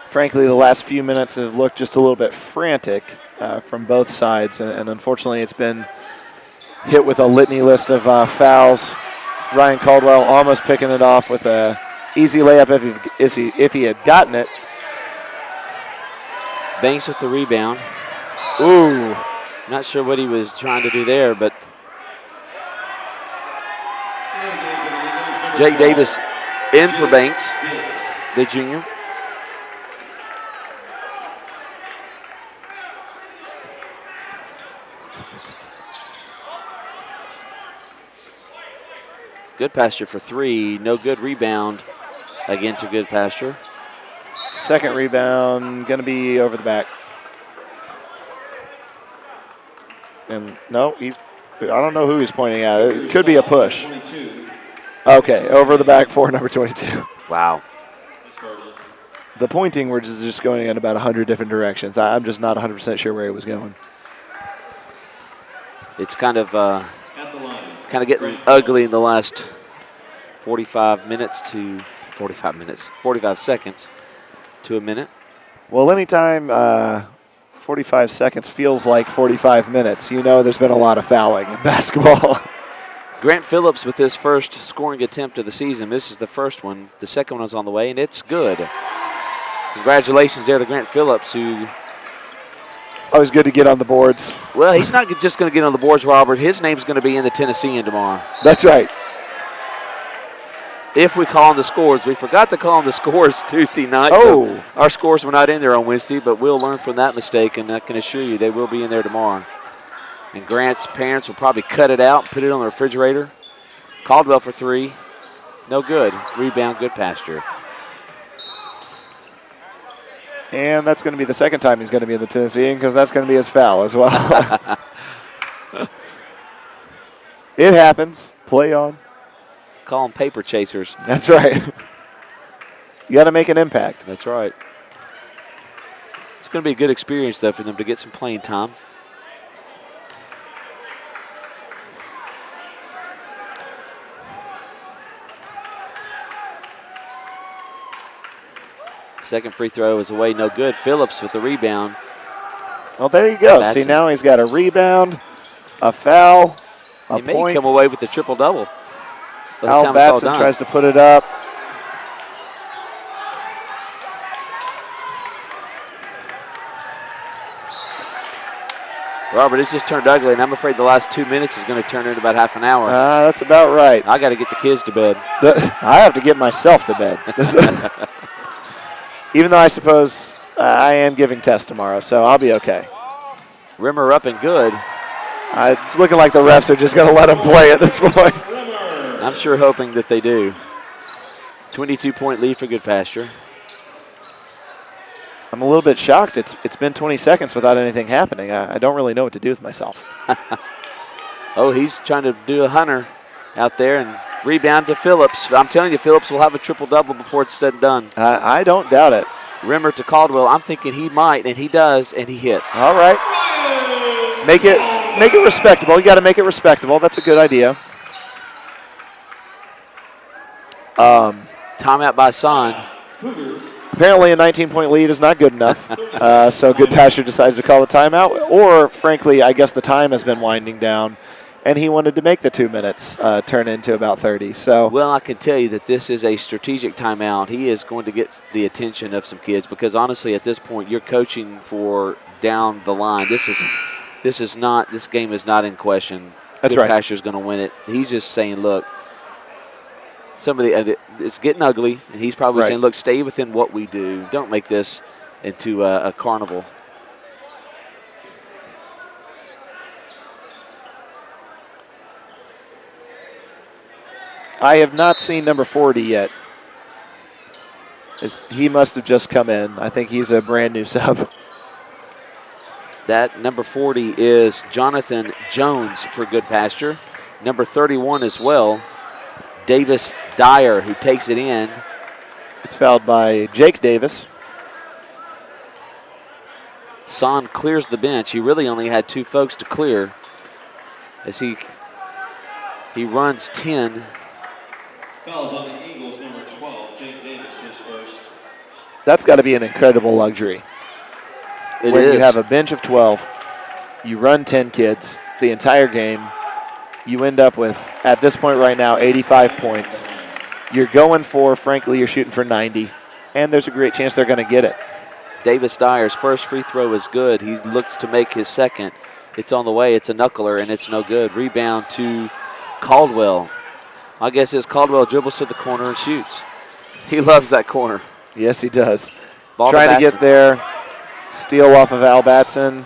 Frankly, the last few minutes have looked just a little bit frantic from both sides, and unfortunately it's been hit with a litany list of fouls. Ryan Caldwell almost picking it off with a easy layup if he had gotten it. Banks with the rebound. Ooh. Not sure what he was trying to do there, but Jake Davis in for Banks, the junior. Goodpasture for three, no good. Rebound again to Goodpasture. Second rebound, going to be over the back. And no, I don't know who he's pointing at. It could be a push. Okay, over the back for number 22. Wow. The pointing was just going in about 100 different directions. I'm just not 100% sure where he was going. It's kind of getting ugly in the last 45 seconds to a minute. Well, anytime 45 seconds feels like 45 minutes, you know there's been a lot of fouling in basketball. Grant Phillips with his first scoring attempt of the season. This is the first one. The second one is on the way, and it's good. Congratulations there to Grant Phillips, who... Always good to get on the boards. Well, he's not just going to get on the boards, Robert. His name's going to be in the Tennessean tomorrow. That's right. If we call on the scores. We forgot to call on the scores Tuesday night. Oh. So our scores were not in there on Wednesday, but we'll learn from that mistake, and I can assure you they will be in there tomorrow. And Grant's parents will probably cut it out, put it on the refrigerator. Caldwell for three. No good. Rebound, Goodpasture. And that's going to be the second time he's going to be in the Tennessean because that's going to be his foul as well. It happens. Play on. Call them paper chasers. That's right. You got to make an impact. That's right. It's going to be a good experience, though, for them to get some playing time. Second free throw is away, no good. Phillips with the rebound. Well, there you go. See, now he's got a rebound, a foul, a he point. May come away with the triple-double. Al Batson tries to put it up. Robert, it's just turned ugly, and I'm afraid the last 2 minutes is going to turn into about half an hour. That's about right. I got to get the kids to bed. I have to get myself to bed. Even though I suppose I am giving tests tomorrow, so I'll be okay. Rimmer up and good. It's looking like the refs are just going to let him play at this point. I'm sure hoping that they do. 22-point lead for Goodpasture. I'm a little bit shocked. It's been 20 seconds without anything happening. I don't really know what to do with myself. Oh, he's trying to do a hunter out there and rebound to Phillips. I'm telling you, Phillips will have a triple-double before it's said and done. I don't doubt it. Rimmer to Caldwell. I'm thinking he might, and he does, and he hits. All right. Make it respectable. You got to make it respectable. That's a good idea. Timeout by Son. Apparently a 19-point lead is not good enough, so Goodpasture decides to call a timeout. Or, frankly, I guess the time has been winding down, and he wanted to make the 2 minutes turn into about 30. So, well, I can tell you that this is a strategic timeout. He is going to get the attention of some kids because, honestly, at this point, you're coaching for down the line. This game is not in question. That's right. Goodpasture's going to win it. He's just saying, look, it's getting ugly, and he's probably saying, look, stay within what we do. Don't make this into a carnival. I have not seen number 40 yet. He must have just come in. I think he's a brand new sub. That number 40 is Jonathan Jones for Goodpasture. Number 31 as well, Davis Dyer, who takes it in. It's fouled by Jake Davis. Son clears the bench. He really only had 2 folks to clear as he runs 10. Fouls on the Eagles, number 12, Jake Davis, his first. That's got to be an incredible luxury. It when is. you have a bench of 12, you run 10 kids the entire game, you end up with, at this point right now, 85 points. You're going for, frankly, you're shooting for 90, and there's a great chance they're going to get it. Davis Dyer's first free throw is good. He looks to make his second. It's on the way. It's a knuckler, and it's no good. Rebound to Caldwell. My guess is Caldwell dribbles to the corner and shoots. He loves that corner. Yes, he does. Ball Trying to get there. Steal off of Al Batson.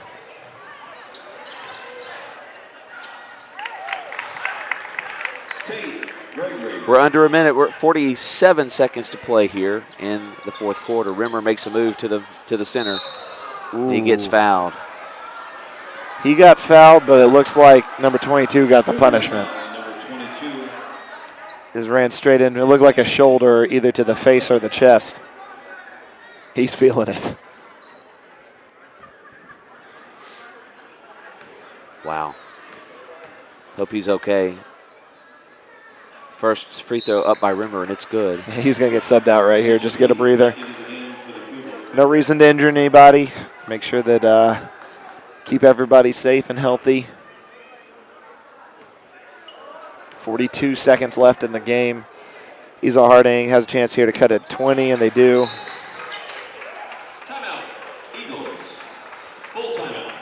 We're under a minute. We're at 47 seconds to play here in the fourth quarter. Rimmer makes a move to the center. Ooh. He gets fouled. He got fouled, but it looks like number 22 got the punishment. Number 22. Just ran straight in. It looked like a shoulder either to the face or the chest. He's feeling it. Wow. Hope he's okay. First free throw up by Rimmer, and it's good. He's going to get subbed out right here. Just get a breather. No reason to injure anybody. Make sure that keep everybody safe and healthy. 42 seconds left in the game. Ezell-Harding has a chance here to cut it 20, and they do. Timeout. Eagles. Full timeout.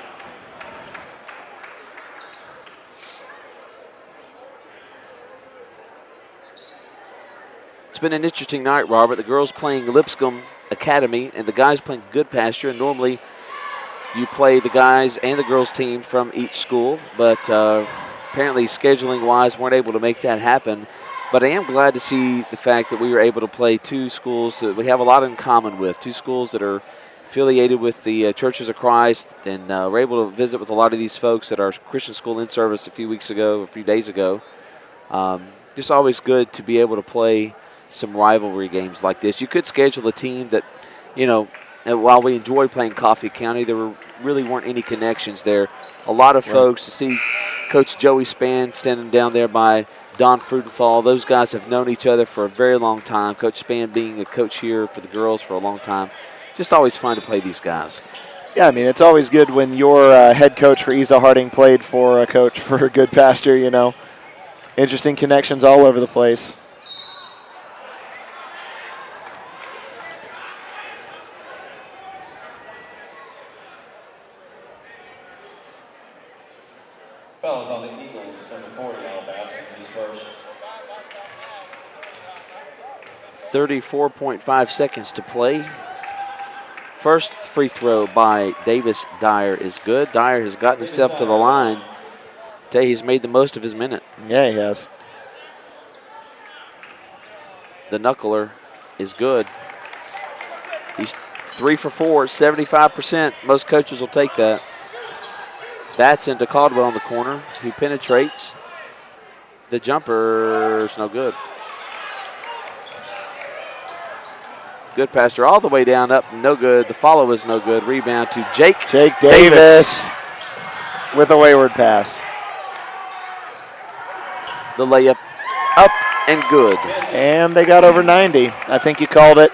It's been an interesting night, Robert. The girls playing Lipscomb Academy and the guys playing Goodpasture. And normally you play the guys and the girls team from each school, but apparently scheduling-wise weren't able to make that happen. But I am glad to see the fact that we were able to play 2 schools that we have a lot in common with, 2 schools that are affiliated with the Churches of Christ, and we're able to visit with a lot of these folks at our Christian school in service a few days ago. Just always good to be able to play some rivalry games like this. You could schedule a team that, while we enjoy playing Coffee County, there really weren't any connections there. A lot of folks, to see Coach Joey Spann standing down there by Don Frudenthal, those guys have known each other for a very long time. Coach Spann being a coach here for the girls for a long time. Just always fun to play these guys. Yeah, I mean, it's always good when your head coach for Ezell-Harding played for a coach for Goodpasture, Interesting connections all over the place. Fouls on the Eagles, number 40, Al Batson, his first. 34.5 seconds to play. First free throw by Davis Dyer is good. Dyer has gotten himself to the line. Tell you, he's made the most of his minute. Yeah, he has. The knuckler is good. He's 3 for 4, 75%. Most coaches will take that. That's into Caldwell in the corner, who penetrates. The jumper's no good. Goodpasture all the way down, up, no good. The follow is no good. Rebound to Jake Davis with a wayward pass. The layup up and good. And they got over 90. I think you called it.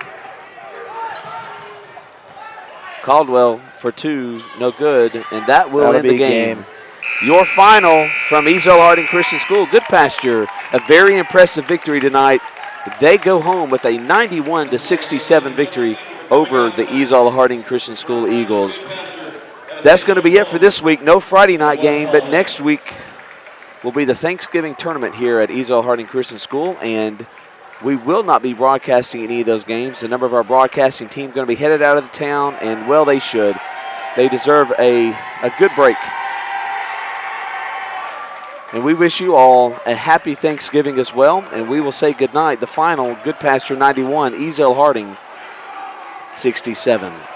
Caldwell for 2, no good, and that will That'll end the be game. Your final from Ezell-Harding Christian School, Goodpasture, a very impressive victory tonight. They go home with a 91-67 victory over the Ezell-Harding Christian School Eagles. That's going to be it for this week. No Friday night game, but next week will be the Thanksgiving tournament here at Ezell-Harding Christian School, and we will not be broadcasting any of those games. A number of our broadcasting team going to be headed out of the town, and, well, they should. They deserve a good break. And we wish you all a happy Thanksgiving as well, and we will say goodnight. The final, Goodpasture 91, Ezell-Harding 67.